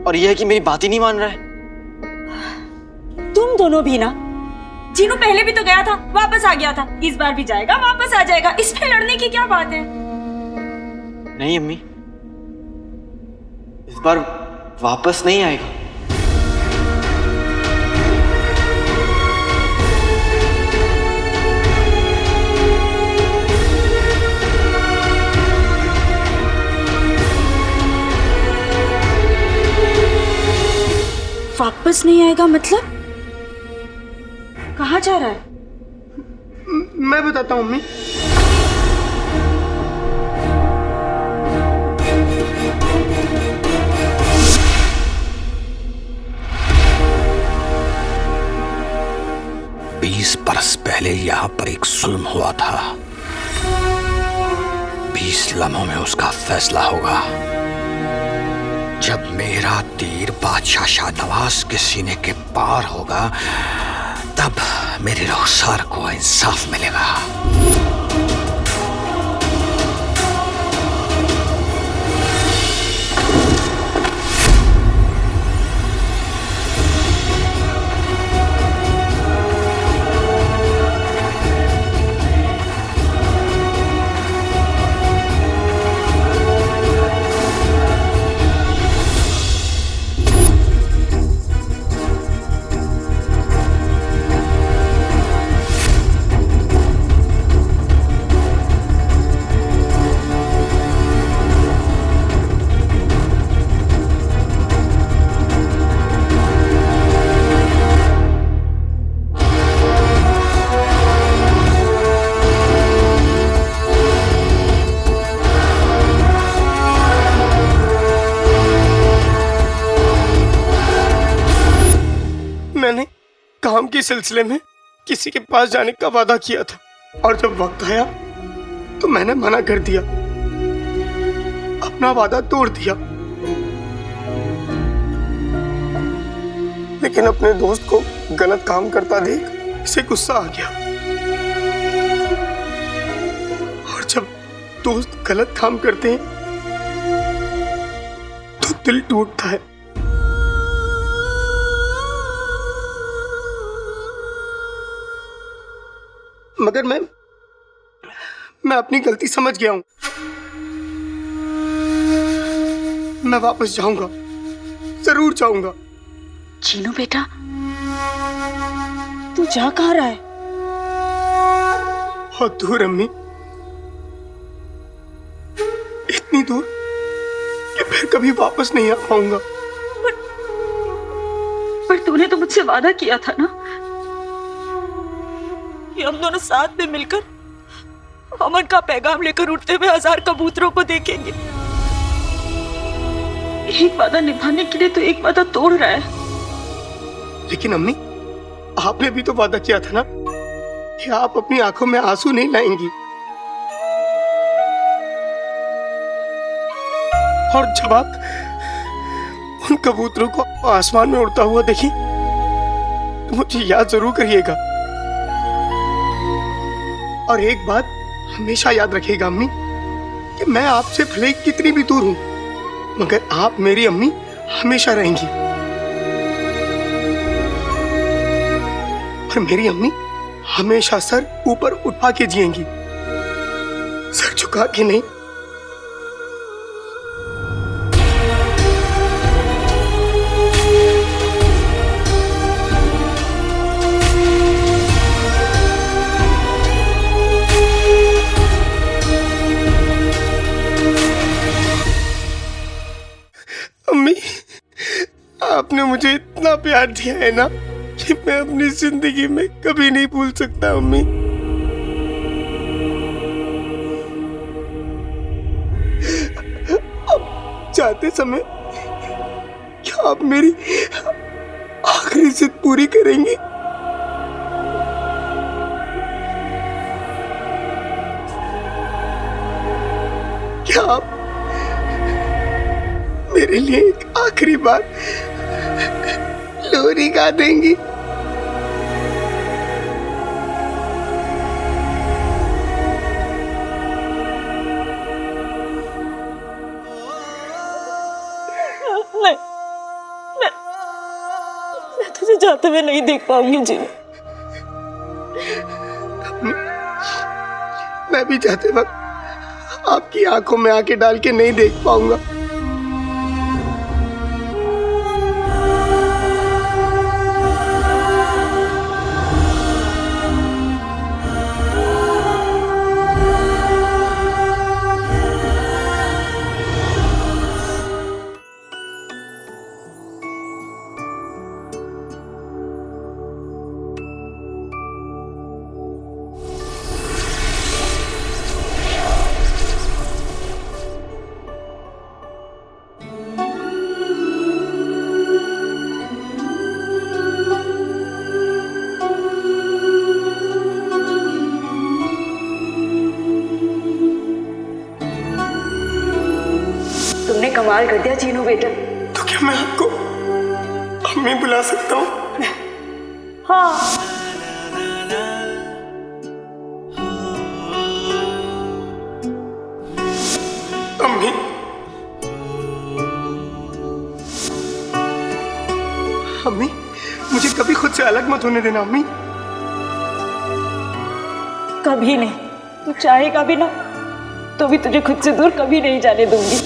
और यह है कि मेरी बात ही नहीं मान रहा है। तुम दोनों भी ना। जिनू पहले भी तो गया था, वापस आ गया था, इस बार भी जाएगा, वापस आ जाएगा। इसमें लड़ने की क्या बात है? नहीं अम्मी, इस बार वापस नहीं आएगा। वापस नहीं आएगा मतलब? कहाँ जा रहा है? मैं बताता हूँ अम्मी। 20 बरस पहले यहाँ पर एक जुल्म हुआ था। 20 लम्हों में उसका फैसला होगा। जब मेरा तीर बादशाह शाहनवाज के सीने के पार होगा, तब मेरे रुखसार को इंसाफ मिलेगा। मैंने काम के सिलसिले में किसी के पास जाने का वादा किया था और जब वक्त आया तो मैंने मना कर दिया, अपना वादा तोड़ दिया। लेकिन अपने दोस्त को गलत काम करता देख इसे गुस्सा आ गया और जब दोस्त गलत काम करते हैं तो दिल टूटता है। मगर मैं अपनी गलती समझ गया हूं। मैं वापस जाऊंगा, जरूर जाऊंगा। चीनू बेटा, तू जा कहाँ रहा है? बहुत दूर अम्मी, इतनी दूर कि फिर कभी वापस नहीं आ पाऊंगा। पर तूने तो मुझसे वादा किया था ना कि हम दोनों साथ में मिलकर अमन का पैगाम लेकर उड़ते हुए 1000 कबूतरों को देखेंगे। एक वादा निभाने के लिए तो एक वादा तोड़ रहा है। लेकिन अम्मी, आपने भी तो वादा किया था ना कि आप अपनी आंखों में आंसू नहीं लाएंगी। और जब आप उन कबूतरों को आसमान में उड़ता हुआ देखी तो मुझे याद जरूर करिएगा। और एक बात हमेशा याद रखिएगा अम्मी, कि मैं आपसे भले कितनी भी दूर हूं, मगर आप मेरी अम्मी हमेशा रहेंगी। और मेरी अम्मी हमेशा सर ऊपर उठा के जिएंगी, सर झुका के नहीं। अम्मी, आपने मुझे इतना प्यार दिया है ना कि मैं अपनी जिंदगी में कभी नहीं भूल सकता। अम्मी, अब जाते समय क्या आप मेरी आखिरी जिद पूरी करेंगी? क्या आप मेरे लिए एक आखिरी बार लोरी गा देंगी? मैं तुझे जाते हुए नहीं देख पाऊंगी जी। मैं भी जाते वक्त आपकी आंखों में आंखें डाल के नहीं देख पाऊंगा। कमाल कर दिया चीनू बेटा। तो क्या मैं आपको अम्मी बुला सकता हूँ? हाँ। अम्मी, अम्मी, मुझे कभी खुद से अलग मत होने देना अम्मी। कभी नहीं, तू चाहेगा भी ना तो भी तुझे खुद से दूर कभी नहीं जाने दूंगी।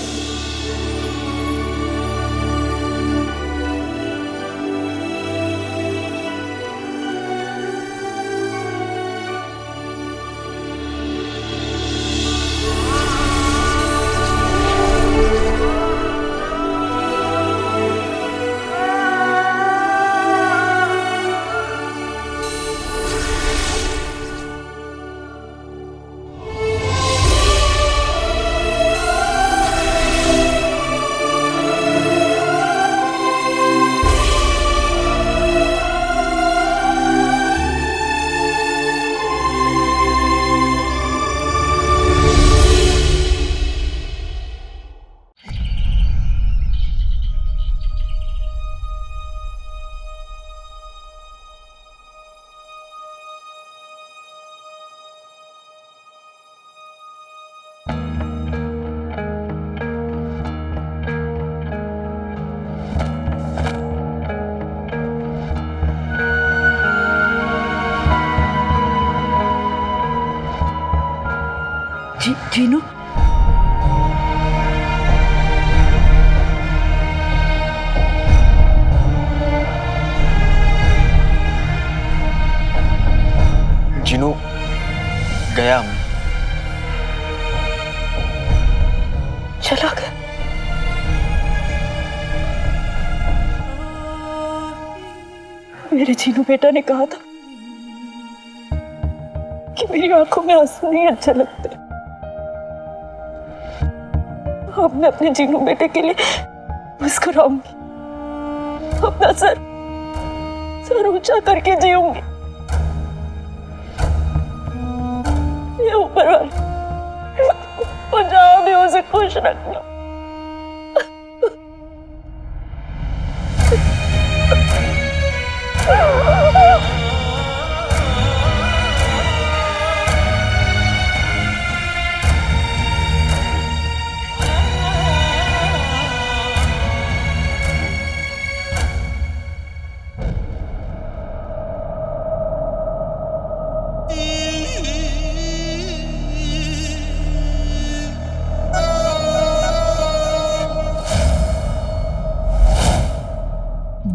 जीनू, जीनू गया। चला गया। मेरे जीनू बेटा ने कहा था कि मेरी आंखों में आंसू नहीं अच्छा लगते। अब मैं अपने जीनू बेटे के लिए मुस्कुराऊंगी, अपना सर ऊंचा करके जीऊंगी। ये ऊपर वाले जहाँ भी उसे खुश रखना।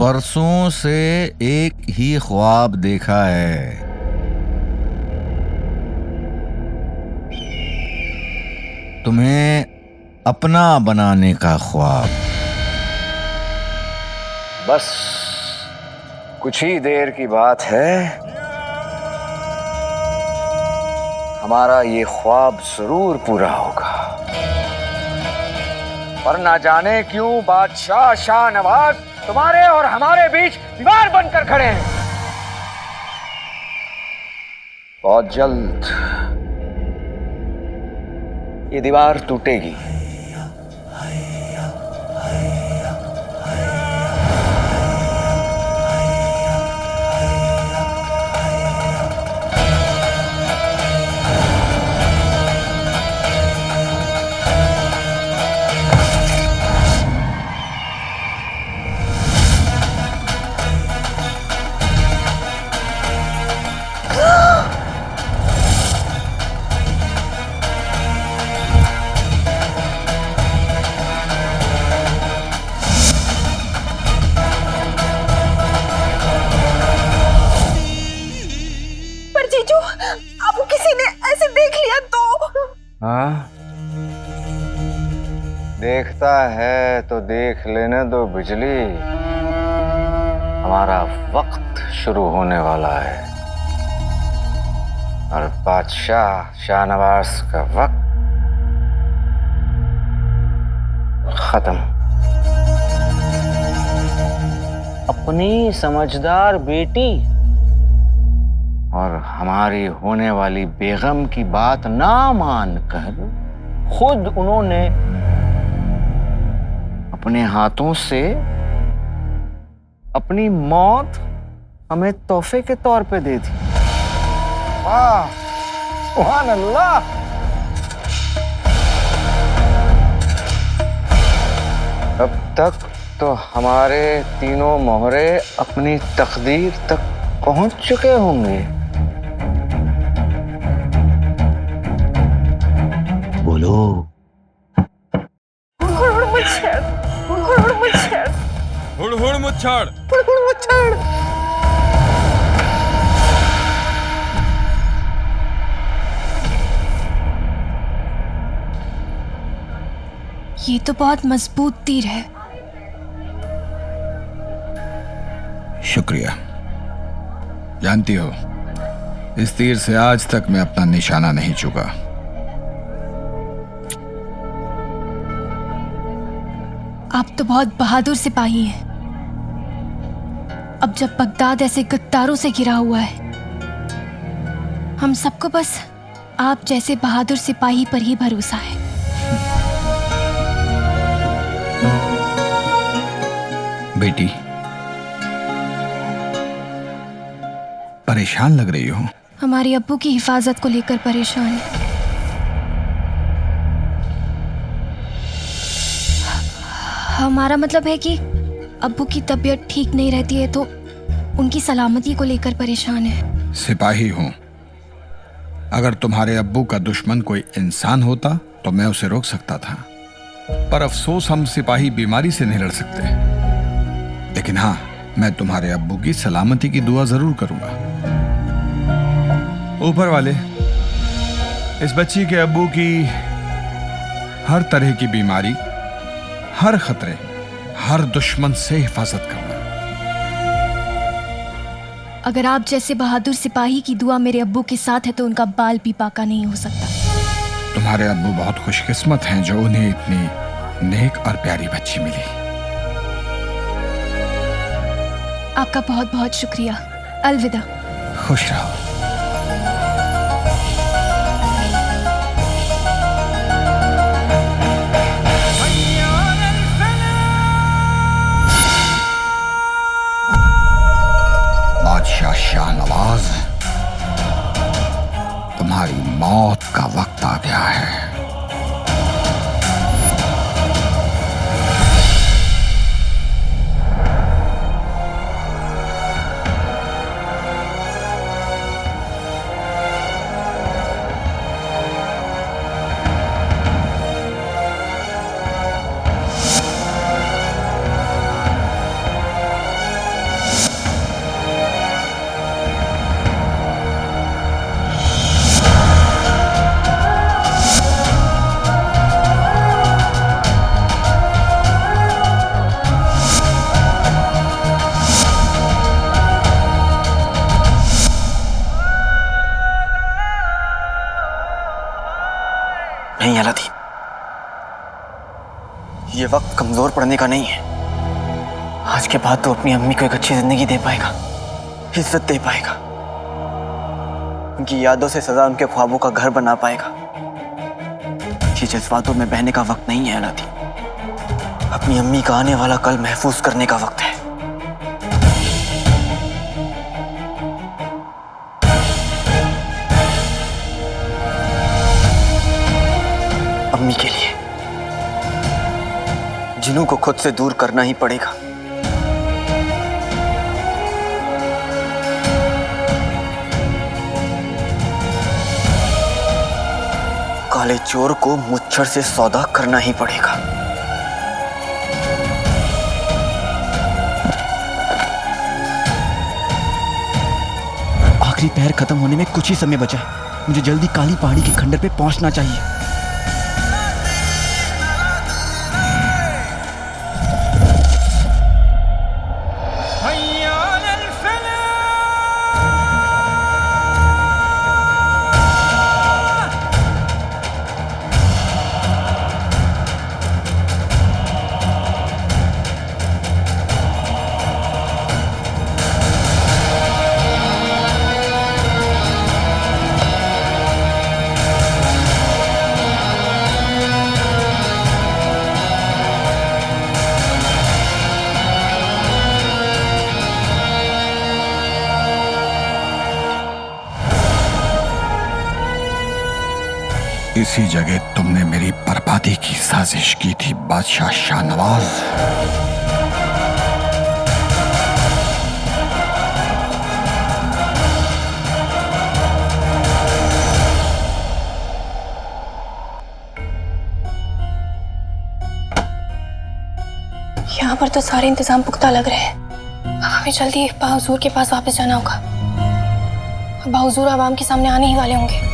बरसों से एक ही ख्वाब देखा है, तुम्हें अपना बनाने का ख्वाब। बस कुछ ही देर की बात है, हमारा ये ख्वाब जरूर पूरा होगा। पर ना जाने क्यों बादशाह शाहनवाज तुम्हारे और हमारे बीच दीवार बनकर खड़े हैं। बहुत जल्द ये दीवार टूटेगी। हाँ, देखता है तो देख लेने दो बिजली, हमारा वक्त शुरू होने वाला है और बादशाह शाहनवाज का वक्त खत्म। अपनी समझदार बेटी और हमारी होने वाली बेगम की बात ना मानकर खुद उन्होंने अपने हाथों से अपनी मौत हमें तोहफे के तौर पे दे दी। वाह, सुभान अल्लाह। अब तक तो हमारे तीनों मोहरे अपनी तकदीर तक पहुंच चुके होंगे। बोलो। हुड़ मुच्छड़, हुड़ मुच्छड़, हुड़ मुच्छड़, हुड़ मुच्छड़। ये तो बहुत मजबूत तीर है। शुक्रिया। जानती हो, इस तीर से आज तक मैं अपना निशाना नहीं चुका। आप तो बहुत बहादुर सिपाही हैं। अब जब बगदाद ऐसे गद्दारों से घिरा हुआ है, हम सबको बस आप जैसे बहादुर सिपाही पर ही भरोसा है। बेटी, परेशान लग रही हो। हमारे अब्बू की हिफाजत को लेकर परेशान है। हमारा मतलब है कि अब्बू की तबीयत ठीक नहीं रहती है तो उनकी सलामती को लेकर परेशान है। सिपाही हूं। अगर तुम्हारे अब्बू का दुश्मन कोई इंसान होता तो मैं उसे रोक सकता था, पर अफसोस हम सिपाही बीमारी से नहीं लड़ सकते। लेकिन हाँ, मैं तुम्हारे अब्बू की सलामती की दुआ जरूर करूंगा। ऊपर वाले इस बच्ची के अब्बू की हर तरह की बीमारी, हर खतरे, हर दुश्मन से हिफाजत करना। अगर आप जैसे बहादुर सिपाही की दुआ मेरे अब्बू के साथ है तो उनका बाल भी बाका नहीं हो सकता। तुम्हारे अब्बू बहुत खुशकिस्मत हैं जो उन्हें इतनी नेक और प्यारी बच्ची मिली। आपका बहुत बहुत शुक्रिया। अलविदा। खुश रहो। बादशाह शाहनवाज, तुम्हारी मौत का वक्त आ गया है। नहीं अलादीन, ये वक्त कमजोर पड़ने का नहीं है। आज के बाद तो अपनी अम्मी को एक अच्छी जिंदगी दे पाएगा, इज्जत दे पाएगा, उनकी यादों से सजा उनके ख्वाबों का घर बना पाएगा। ये जज्बातों में बहने का वक्त नहीं है अलादीन। अपनी अम्मी का आने वाला कल महफूज करने का वक्त है। अम्मी के लिए जिन्हों को खुद से दूर करना ही पड़ेगा। काले चोर को मुच्छर से सौदा करना ही पड़ेगा। आखिरी पैर खत्म होने में कुछ ही समय बचा है। मुझे जल्दी काली पहाड़ी के खंडर पे पहुंचना चाहिए। इसी जगह तुमने मेरी बर्बादी की साजिश की थी बादशाह शाहनवाज। यहाँ पर तो सारे इंतजाम पुख्ता लग रहे हैं। अब हमें जल्दी बाहुजूर के पास वापस जाना होगा। बाहुजूर आवाम के सामने आने ही वाले होंगे।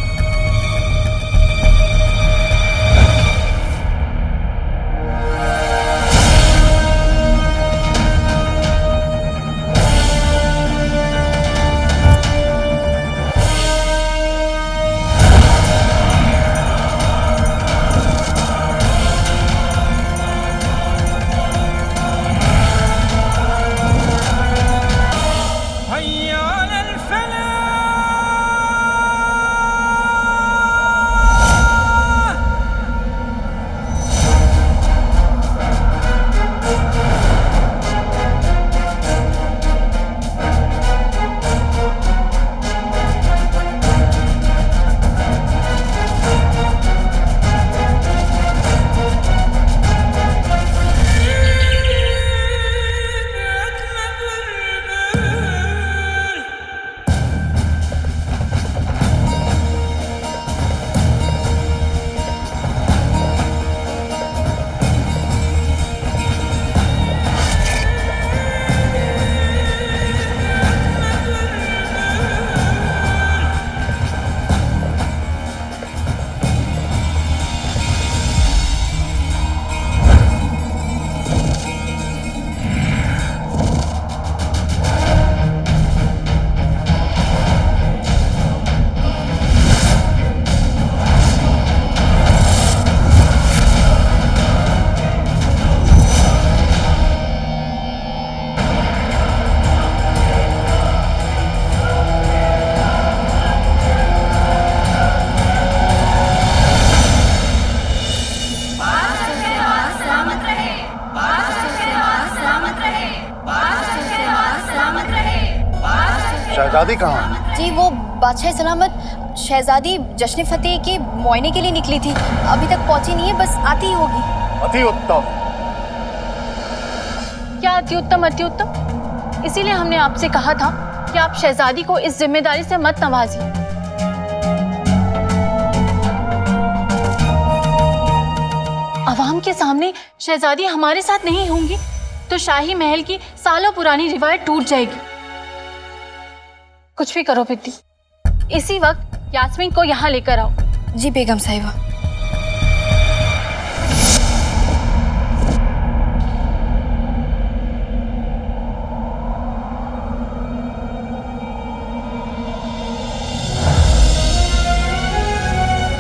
शहजादी कहाँ? जी वो बादशाह सलामत शहजादी जश्न फतेह के मुआयने के लिए निकली थी, अभी तक पहुंची नहीं है, बस आती ही होगी। अति उत्तम। क्या अति उत्तम अति उत्तम? इसीलिए हमने आपसे कहा था कि आप शहजादी को इस जिम्मेदारी से मत नवाजिए। अवाम के सामने शहजादी हमारे साथ नहीं होंगी तो शाही महल की सालों पुरानी रिवायत टूट जाएगी। कुछ भी करो बिट्टी, इसी वक्त यास्मीन को यहाँ लेकर आओ। जी बेगम साहिबा।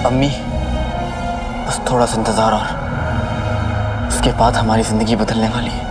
अम्मी, बस थोड़ा सा इंतजार और उसके बाद हमारी जिंदगी बदलने वाली है।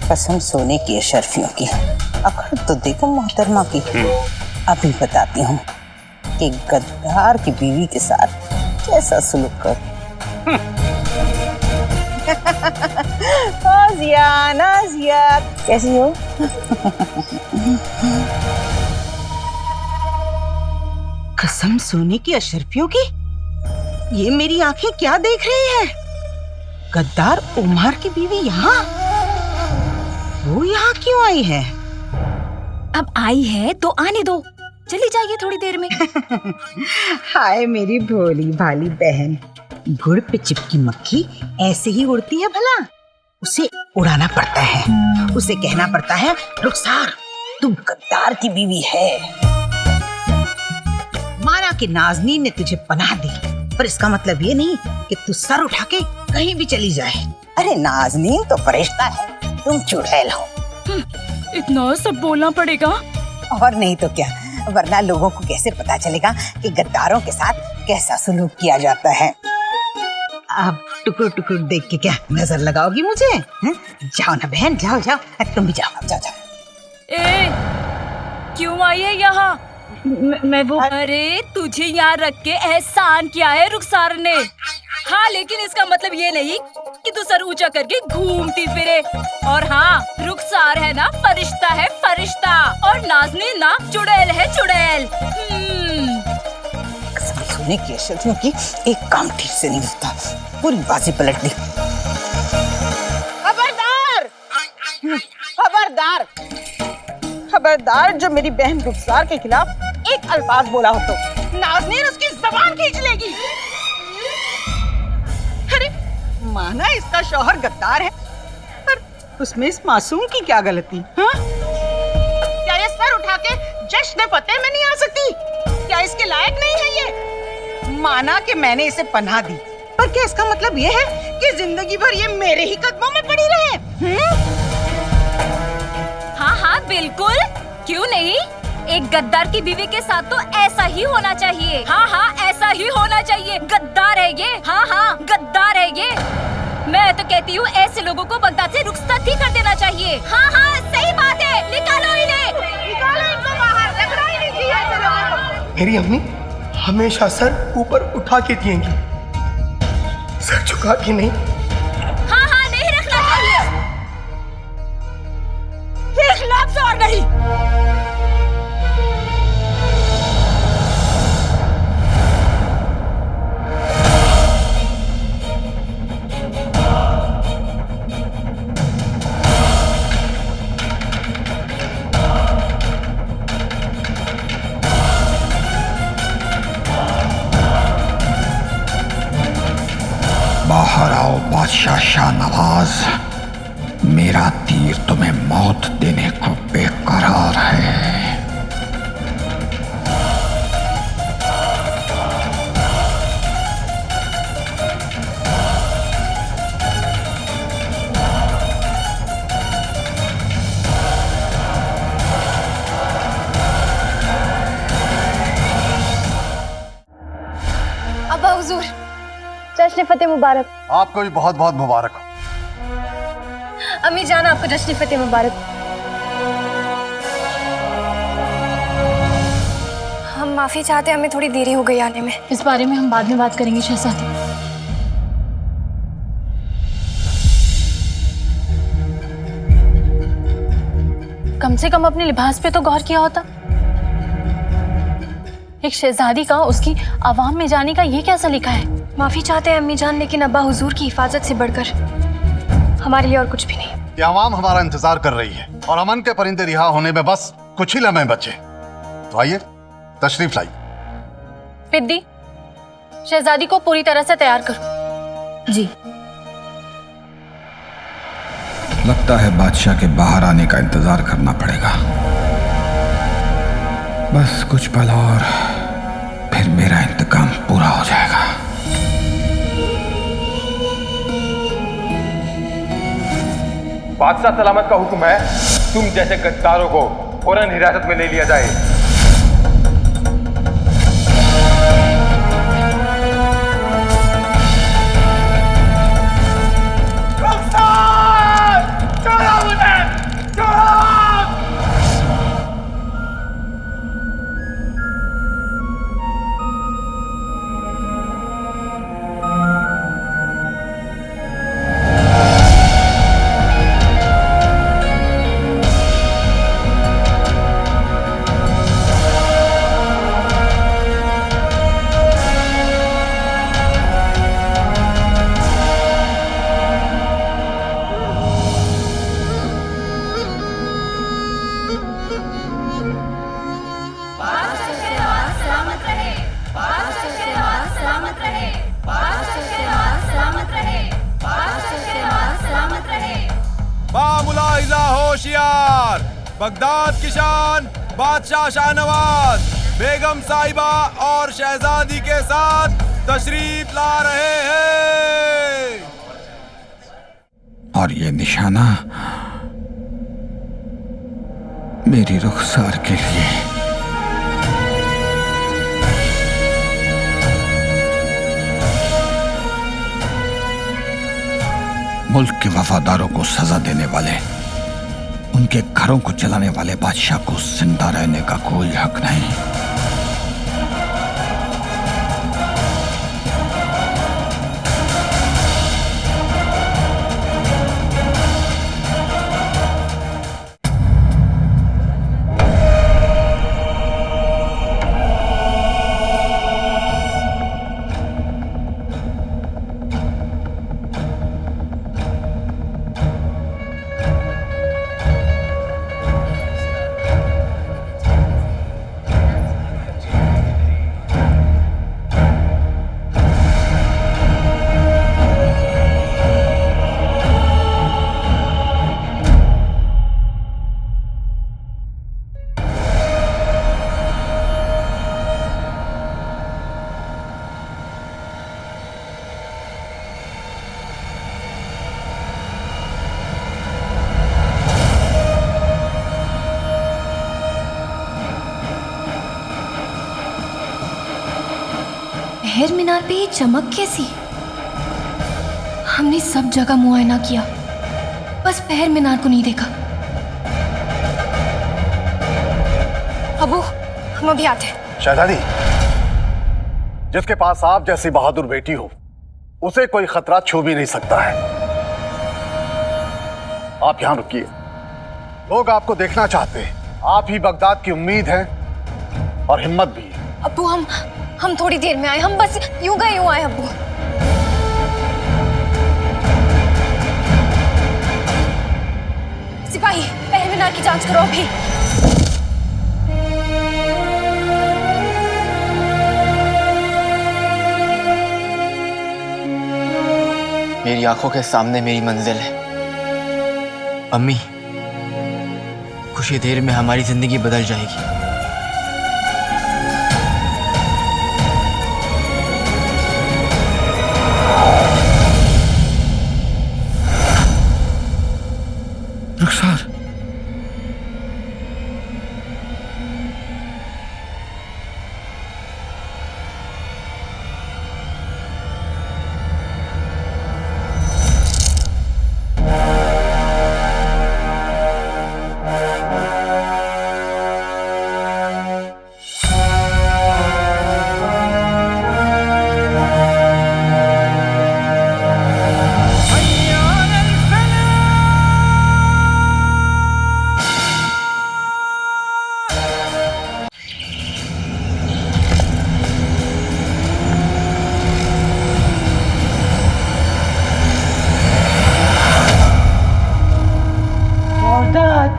कसम सोने की अशरफियों की, अखर तो देखो मोहतरमा की। अभी बताती हूँ कि गद्दार की बीवी के साथ कैसा सलूक कर। नाज़िया, नाज़िया, कैसी हो? कसम सोने की अशरफियों की, ये मेरी आंखें क्या देख रही है? गद्दार उमर की बीवी यहाँ? वो यहाँ क्यों आई है? अब आई है तो आने दो, चली जाइए थोड़ी देर में। हाय मेरी भोली भाली बहन, गुड़ पे चिपकी मक्खी ऐसे ही उड़ती है भला? उसे उड़ाना पड़ता है, उसे कहना पड़ता है रुखसार तू गद्दार की बीवी है। माना कि नाज़नीन ने तुझे पनाह दी, पर इसका मतलब ये नहीं कि तू सर उठा के कहीं भी चली जाए। अरे नाज़नीन तो फरिश्ता है, तुम चुड़ैल हो। इतना सब बोलना पड़ेगा? और नहीं तो क्या, वरना लोगों को कैसे पता चलेगा कि गद्दारों के साथ कैसा सलूक किया जाता है। अब टुकड़ टुकड़ देख के क्या नजर लगाओगी मुझे? जाओ ना बहन, जाओ जाओ, तुम भी जाओ जाओ जाओ। ए, क्यों आई है यहाँ? मैं वो, अरे तुझे यहाँ रख के एहसान किया है रुखसार ने। हाँ, लेकिन इसका मतलब ये नहीं कि तू सर ऊंचा करके घूमती फिरे। और हाँ, रुखसार है ना फरिश्ता है, फरिश्ता, और नाज़नीन ना चुड़ैल है, चुड़ैल। सोने की अशर्फियों की एक काम ठीक से नहीं होता, पूरी बाजी पलट दी। खबरदार, खबरदार, खबरदार! जो मेरी बहन रुखसार के खिलाफ एक अल्फाज बोला हो तो नाज़नीन उसकी ज़बान खींच लेगी। अरे माना इसका शौहर गद्दार है, पर उसमें इस मासूम की क्या गलती? हाँ? क्या ये सर उठा के जश्न फतेह में नहीं आ सकती? क्या इसके लायक नहीं है ये? माना कि मैंने इसे पनाह दी, पर क्या इसका मतलब ये है कि जिंदगी भर ये मेरे ही कदमों में पड़ी रहे? हाँ हाँ बिल्कुल, क्यों नहीं? एक गद्दार की बीवी के साथ तो ऐसा ही होना चाहिए। हाँ हाँ, ऐसा ही होना चाहिए। गद्दार है ये, हाँ हाँ गद्दार है ये। मैं तो कहती हूँ ऐसे लोगों को बगदाद से रुखसत ही कर देना चाहिए। हाँ हाँ सही बात है, निकालो इन्हें, निकालो इनको बाहर, रखना ही नहीं चाहिए ऐसे लोगों को। मेरी अम्मी हमेशा सर ऊपर उठा के दिएंगी, सर झुका के नहीं। हाँ हाँ नहीं रखना चाहिए। एक लफ्ज़ और नहीं। बाहर आओ बादशाह शाहनवाज, मेरा तीर तुम्हें मौत देने को बेकरार है। अब्बा हुजूर, जश्न फतेह मुबारक। आपको भी बहुत बहुत मुबारक हो। अम्मी जान आपको जश्न फतेह मुबारक। हम माफी चाहते हैं, हमें थोड़ी देरी हो गई आने में। इस बारे में हम बाद में बात करेंगे शहजादी। कम से कम अपने लिबास पे तो गौर किया होता। एक शहजादी का उसकी आवाम में जाने का ये क्या सलीका है? माफी चाहते हैं अम्मी जान, लेकिन अब्बा हुजूर की हिफाजत से बढ़कर हमारे लिए और कुछ भी नहीं। ये आवाम हमारा इंतजार कर रही है और अमन के परिंदे रिहा होने में बस कुछ ही लम्हे बचे। तो आइए तशरीफ लाइए। पिद्दी, शहजादी को पूरी तरह से तैयार करो। जी। लगता है बादशाह के बाहर आने का इंतजार करना पड़ेगा। बस कुछ पल और फिर मेरा इंतकाम पूरा हो जाएगा। बादशाह सलामत का हुक्म है, तुम जैसे गद्दारों को फौरन हिरासत में ले लिया जाए। होशियार, बगदाद की शान बादशाह शाहनवाज। बेगम साहिबा और शहजादी के साथ तशरीफ ला रहे हैं। और ये निशाना मेरी रुखसार के लिए। मुल्क के वफादारों को सजा देने वाले, उनके घरों को जलाने वाले बादशाह को जिंदा रहने का कोई हक नहीं। महर मीनार पे ये चमक कैसी? हमने सब जगह मुआयना किया, बस महर मीनार को नहीं देखा। अबू, हम अभी आते हैं। शहजादी, जिसके पास आप जैसी बहादुर बेटी हो, उसे कोई खतरा छू भी नहीं सकता है। आप यहां रुकिए, लोग आपको देखना चाहते हैं। आप ही बगदाद की उम्मीद हैं और हिम्मत भी। अबू, हम थोड़ी देर में आए, हम बस यूं गए यूं आए। अबू, सिपाही, महर मीनार की जांच करो अभी। मेरी आंखों के सामने मेरी मंजिल है। अम्मी, कुछ ही देर में हमारी जिंदगी बदल जाएगी। रुखसार,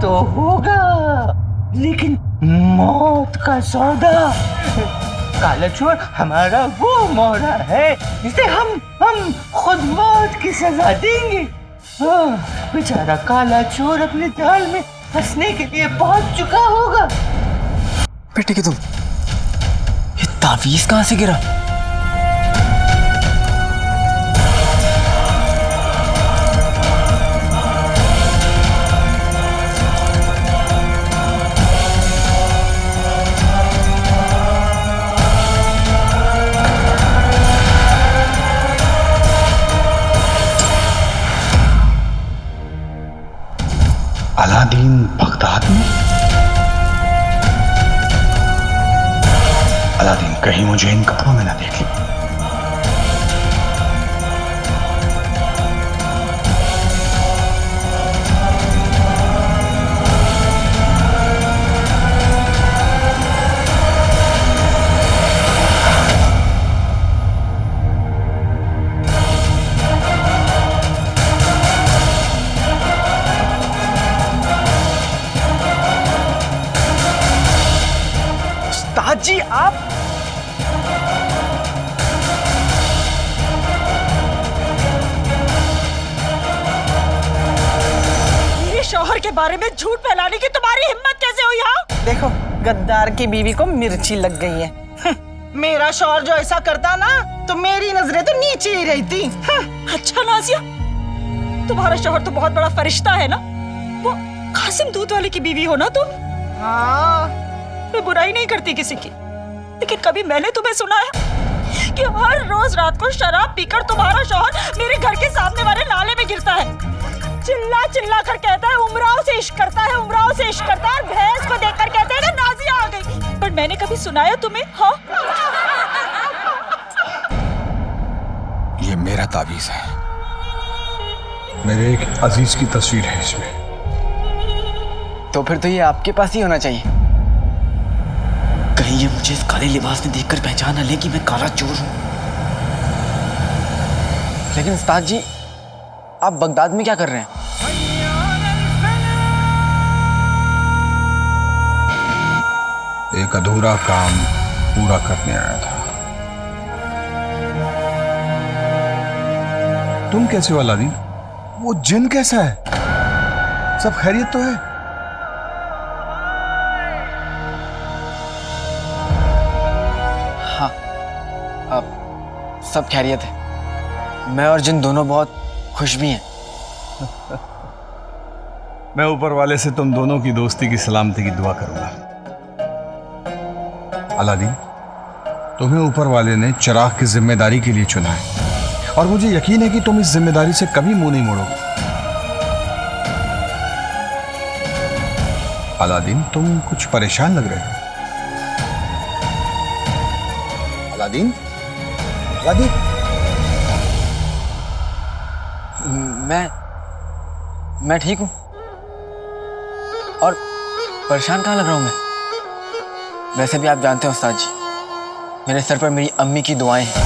तो होगा, लेकिन मौत का सौदा। काला चोर हमारा वो मोहरा है जिसे हम खुद मौत की सजा देंगे। बेचारा काला चोर अपने जाल में फंसने के लिए पहुंच चुका होगा। बेटे के तुम, ये तावीज कहां से गिरा? अलादीन बगदाद में? अलादीन कहीं मुझे इन कपड़ों में ना देख ली। जी आप मेरे शौहर के बारे में झूठ फैलाने की तुम्हारी हिम्मत कैसे हुई? हाँ, देखो गद्दार की बीवी को मिर्ची लग गई है। मेरा शौहर जो ऐसा करता ना तो मेरी नजरें तो नीचे ही रहती। अच्छा नाजिया, तुम्हारा शौहर तो बहुत बड़ा फरिश्ता है ना। वो कासिम दूध वाले की बीवी हो ना तुम। हाँ, मैं बुराई नहीं करती किसी की, लेकिन कभी मैंने तुम्हें सुना है कि हर रोज रात को शराब पीकर तुम्हारा शौहर मेरे घर के सामने वाले नाले में गिरता है, चिल्ला चिल्ला कर कहता है उमराव से इश्क करता है, उमराव से इश्क करता है, और भैंस को देखकर कहते हैं ना नाजिया आ गई। पर मैंने कभी सुनाया तुम्हें? हाँ, ये मेरा तावीज है, मेरे एक अजीज की तस्वीर है इसमें। तो फिर तो ये आपके पास ही होना चाहिए। कहीं ये मुझे इस काले लिबास में देखकर पहचान न ले कि मैं काला चोर हूं। लेकिन उस्ताद जी, आप बगदाद में क्या कर रहे हैं? एक अधूरा काम पूरा करने आया था। तुम कैसे हो अलादीन? वो जिन कैसा है? सब खैरियत तो है? हाँ, अब सब खैरियत है। मैं और जिन दोनों बहुत खुश भी हैं। मैं ऊपर वाले से तुम दोनों की दोस्ती की सलामती की दुआ करूंगा। अलादीन, तुम्हें ऊपर वाले ने चिराग की जिम्मेदारी के लिए चुना है, और मुझे यकीन है कि तुम इस जिम्मेदारी से कभी मुंह नहीं मोड़ोगे। अलादीन, तुम कुछ परेशान लग रहे हो। अलादीन, अलादीन, मैं ठीक हूं। और परेशान कहाँ लग रहा हूं मैं? वैसे भी आप जानते हैं उस्ताद जी, मेरे सर पर मेरी अम्मी की दुआएं हैं।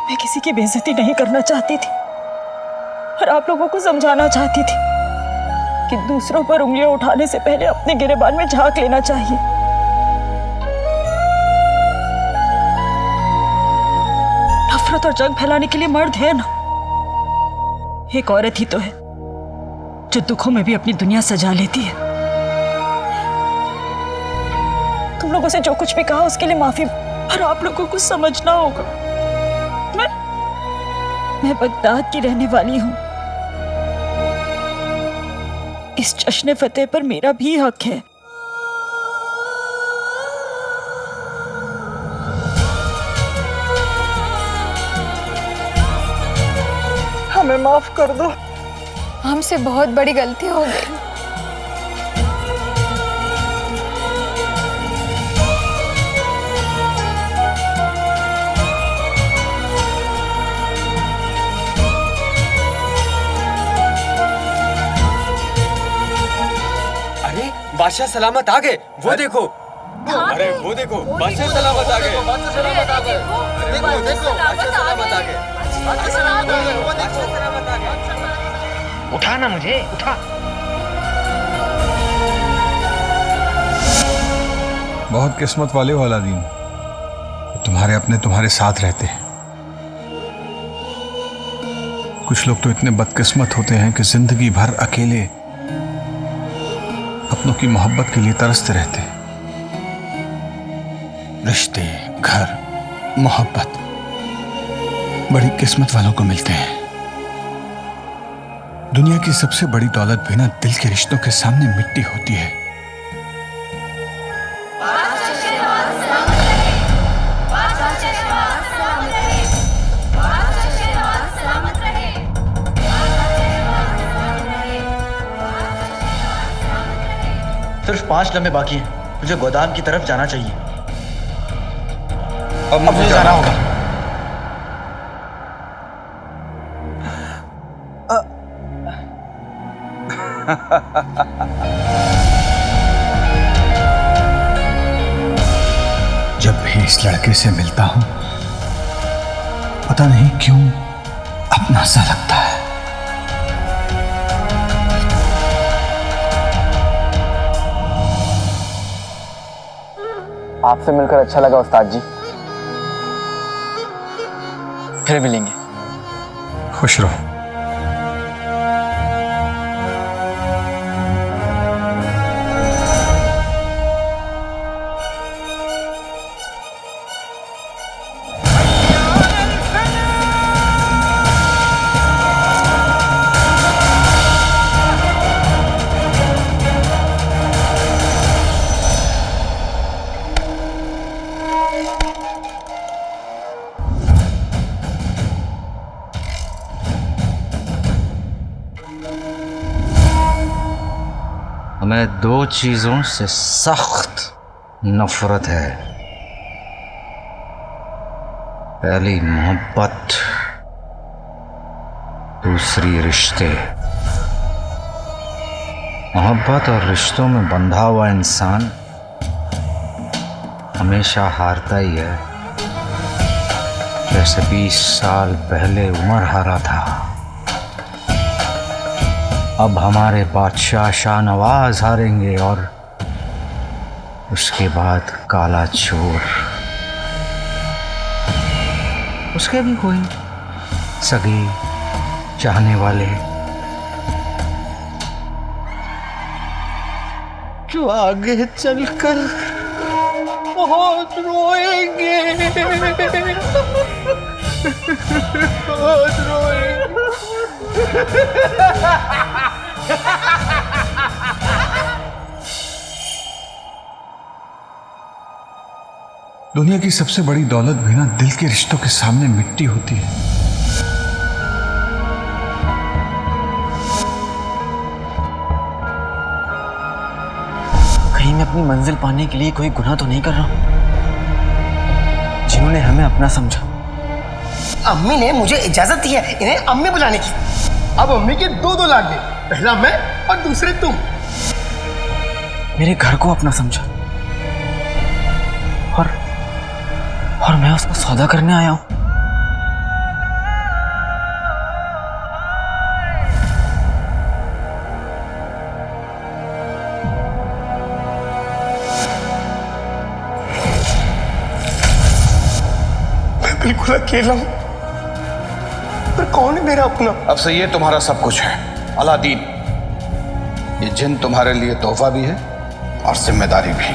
मैं किसी की बेइज्जती नहीं करना चाहती थी, और आप लोगों को समझाना चाहती थी कि दूसरों पर उंगलियां उठाने से पहले अपने गिरेबान में झांक लेना चाहिए। नफरत और जंग फैलाने के लिए मर्द है ना, एक औरत ही तो है जो दुखों में भी अपनी दुनिया सजा लेती है। तुम लोगों से जो कुछ भी कहा उसके लिए माफी, पर आप लोगों को समझना होगा, मैं बगदाद की रहने वाली हूं। इस जश्न फतेह पर मेरा भी हक है। हमें माफ कर दो, हमसे बहुत बड़ी गलती हो गई। अरे बादशाह सलामत आ गए, वो देखो। अरे वो देखो, बादशाह सलामत आ गए। देखो देखो, बादशाह सलामत आ गए। उठा ना मुझे, उठा। बहुत किस्मत वाले हो अलादीन, तुम्हारे अपने तुम्हारे साथ रहते हैं। कुछ लोग तो इतने बदकिस्मत होते हैं कि जिंदगी भर अकेले अपनों की मोहब्बत के लिए तरसते रहते हैं। रिश्ते, घर, मोहब्बत बड़ी किस्मत वालों को मिलते हैं। दुनिया की सबसे बड़ी दौलत भी ना दिल के रिश्तों के सामने मिट्टी होती है। सिर्फ 5 लम्हे बाकी हैं, मुझे गोदाम की तरफ जाना चाहिए। अब मुझे जाना होगा। जब भी इस लड़के से मिलता हूं, पता नहीं क्यों अपना सा लगता है। आपसे मिलकर अच्छा लगा उस्ताद जी, फिर मिलेंगे। खुश रहो। हमें दो चीजों से सख्त नफरत है। पहली मोहब्बत, दूसरी रिश्ते। मोहब्बत और रिश्तों में बंधा हुआ इंसान हमेशा हारता ही है। जैसे 20 साल पहले उमर हारा था, अब हमारे बादशाह शाहनवाज हारेंगे और उसके बाद काला चोर। उसके भी कोई सगे चाहने वाले जो आगे चलकर बहुत रोएंगे, बहुत रोएंगे। दुनिया की सबसे बड़ी दौलत भी ना दिल के रिश्तों के सामने मिट्टी होती है। कहीं मैं अपनी मंजिल पाने के लिए कोई गुनाह तो नहीं कर रहा हूं? जिन्होंने हमें अपना समझा। अम्मी ने मुझे इजाजत दी है इन्हें अम्मी बुलाने की। अब अम्मी के दो लाग गए, पहला मैं और दूसरे तुम। मेरे घर को अपना समझा और मैं उसका सौदा करने आया हूं। मैं बिल्कुल अकेला हूं, पर कौन है मेरा अपना? अब से ये तुम्हारा सब कुछ है अलादीन। ये जिन तुम्हारे लिए तोहफा भी है और जिम्मेदारी भी।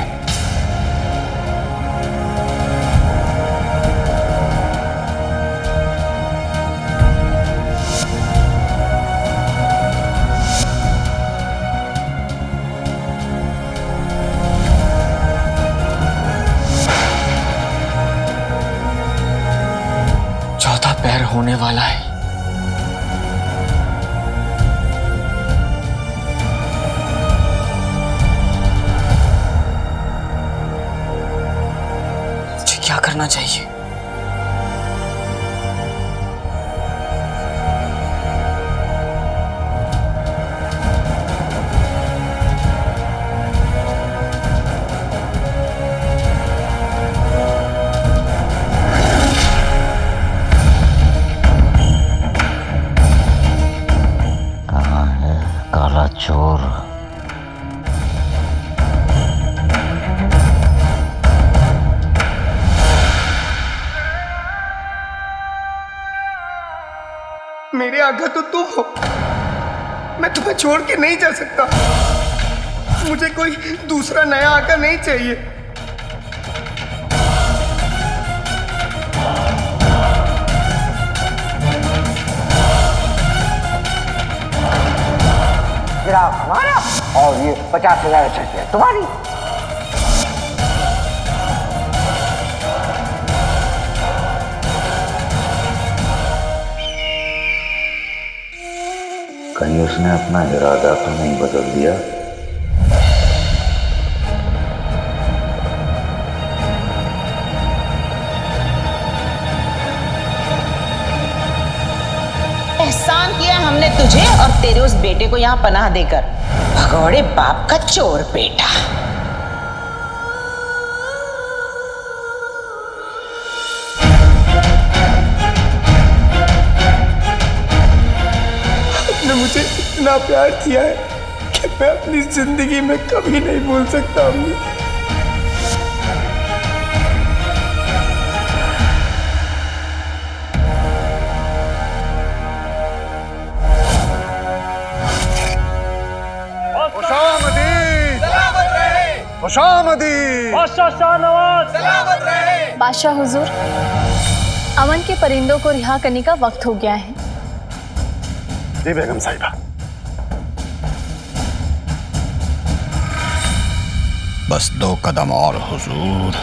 चौथा पैर होने वाला है। मुझे क्या करना चाहिए? काला चोर। मेरे आका तो तुम हो, मैं तुम्हें छोड़ के नहीं जा सकता। मुझे कोई दूसरा नया आका नहीं चाहिए। चिराग हमारा और ये 50,000 शर्तें तुम्हारी। कहीं उसने अपना इरादा तो नहीं बदल दिया? एहसान किया हमने तुझे और तेरे उस बेटे को यहाँ पनाह देकर। भगोड़े बाप का चोर बेटा। आपने मुझे इतना प्यार किया है कि मैं अपनी जिंदगी में कभी नहीं भूल सकता। अम्मी, बादशाह हुजूर, अमन के परिंदों को रिहा करने का वक्त हो गया है। जी बेगम साहिबा। बस 2 कदम और हुजूर,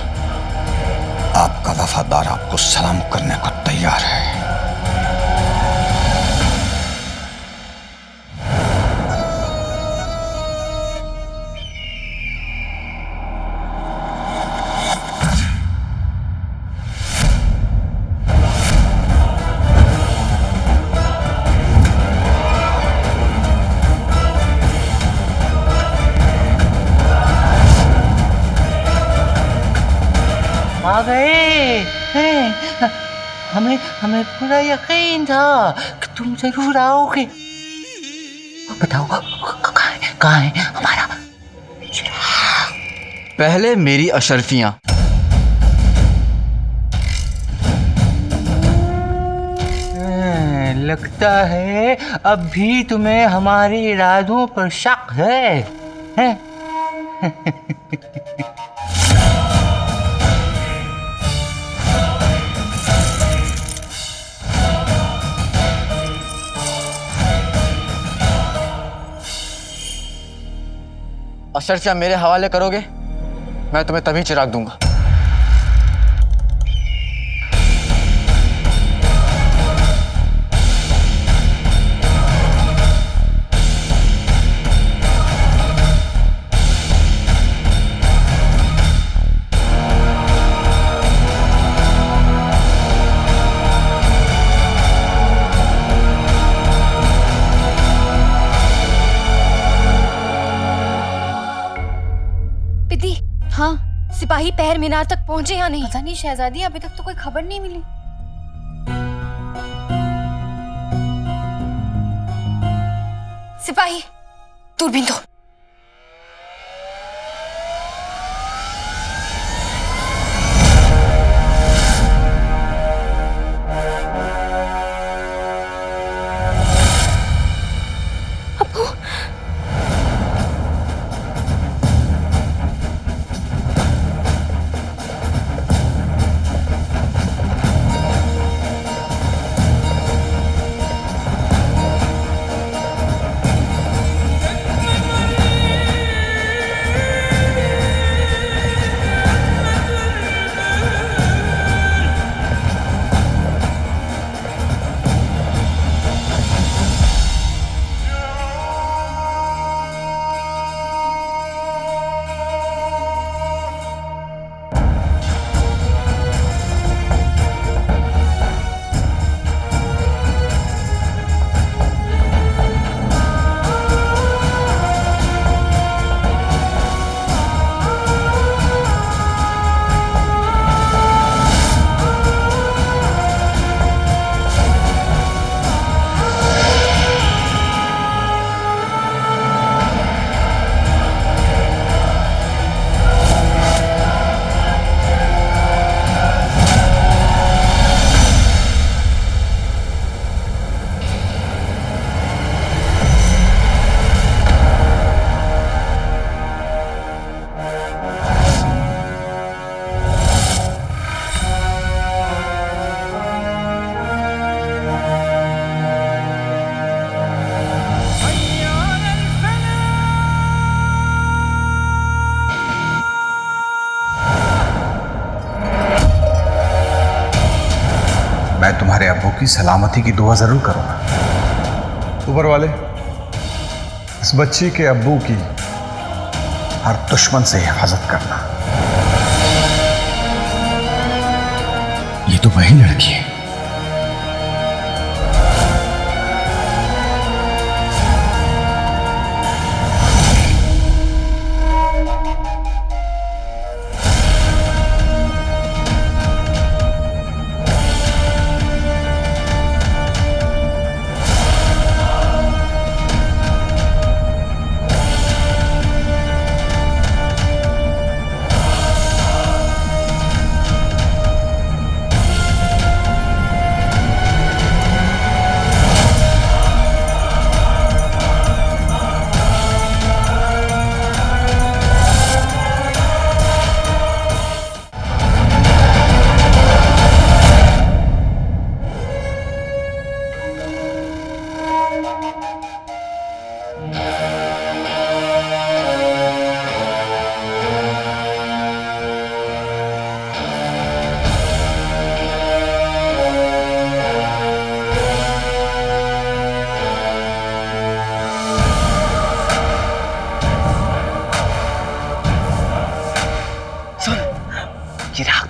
आपका वफादार आपको सलाम करने को तैयार है। आ गए हैं। हमें हमें पूरा यकीन था कि तुम जरूर आओगे। बताओ कहाँ है हमारा? पहले मेरी अशरफियां। लगता है अब भी तुम्हें हमारे इरादों पर शक है? अशरफियां मेरे हवाले करोगे, मैं तुम्हें तभी चिराग दूंगा। सिपाही पहर मीनार तक पहुंचे या नहीं? पता नहीं शहजादी, अभी तक तो कोई खबर नहीं मिली। सिपाही दूरबीन दो। मैं तुम्हारे अब्बू की सलामती की दुआ जरूर करूंगा। ऊपर वाले, इस बच्ची के अब्बू की हर दुश्मन से हिफाजत करना। ये तो वही लड़की है।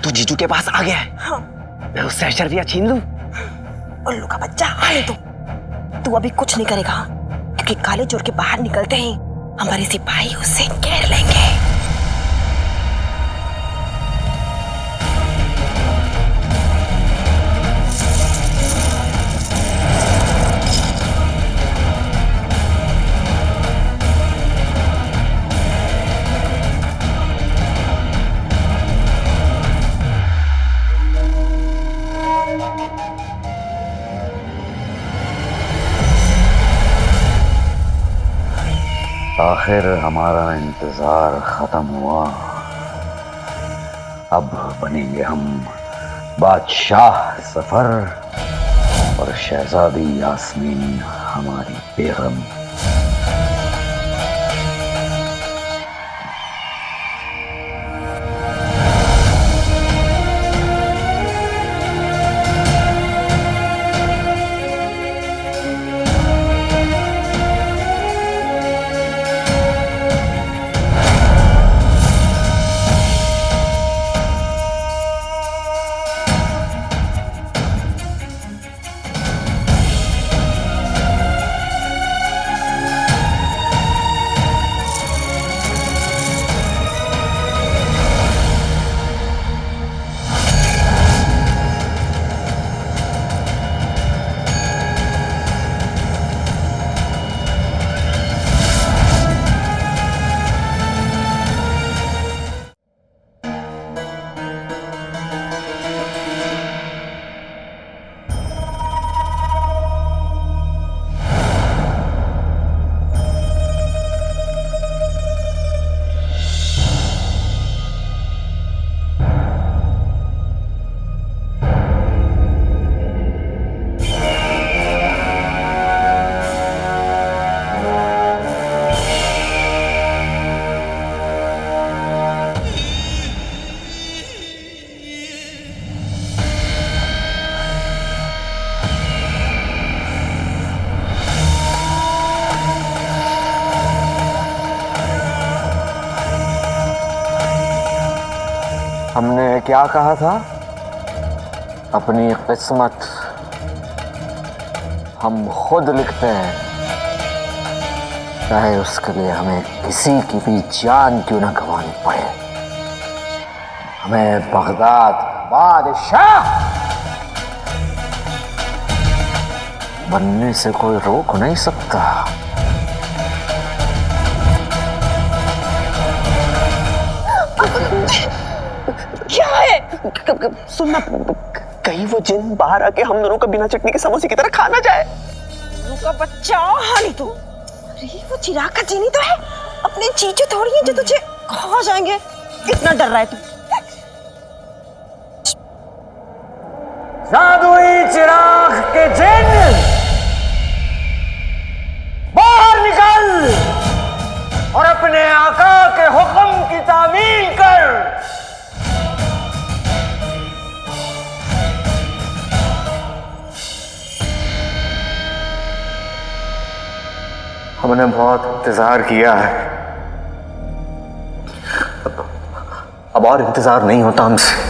तो जीजू के पास आ गया है। हाँ। मैं उससे अशरफियां छीन लूं। उल्लू का बच्चा, आने दो। तू अभी कुछ नहीं करेगा, क्योंकि काले चोर के बाहर निकलते ही हमारे सिपाही उससे घेर लेंगे। आखिर हमारा इंतजार खत्म हुआ। अब बनेंगे हम बादशाह सफर और शहजादी यास्मीन हमारी बेगम। हमने क्या कहा था? अपनी किस्मत हम खुद लिखते हैं, चाहे उसके लिए हमें किसी की भी जान क्यों ना गंवानी पड़े। हमें बगदाद बादशाह बनने से कोई रोक नहीं सकता। क्या है? सुनना, कहीं वो जिन बाहर आके हम दोनों का बिना चटनी के समोसे की तरह खाना जाए। का बच्चा हाली तो, अरे वो चिराग का जीनी तो है, अपने चीजों थोड़ी है जो तुझे खा जाएंगे। इतना डर रहा है तू? जादुई चिराग के जिन, बाहर निकल और अपने आका के हुक्म की तामील कर। हमने बहुत इंतजार किया है, अब और इंतजार नहीं होता हमसे।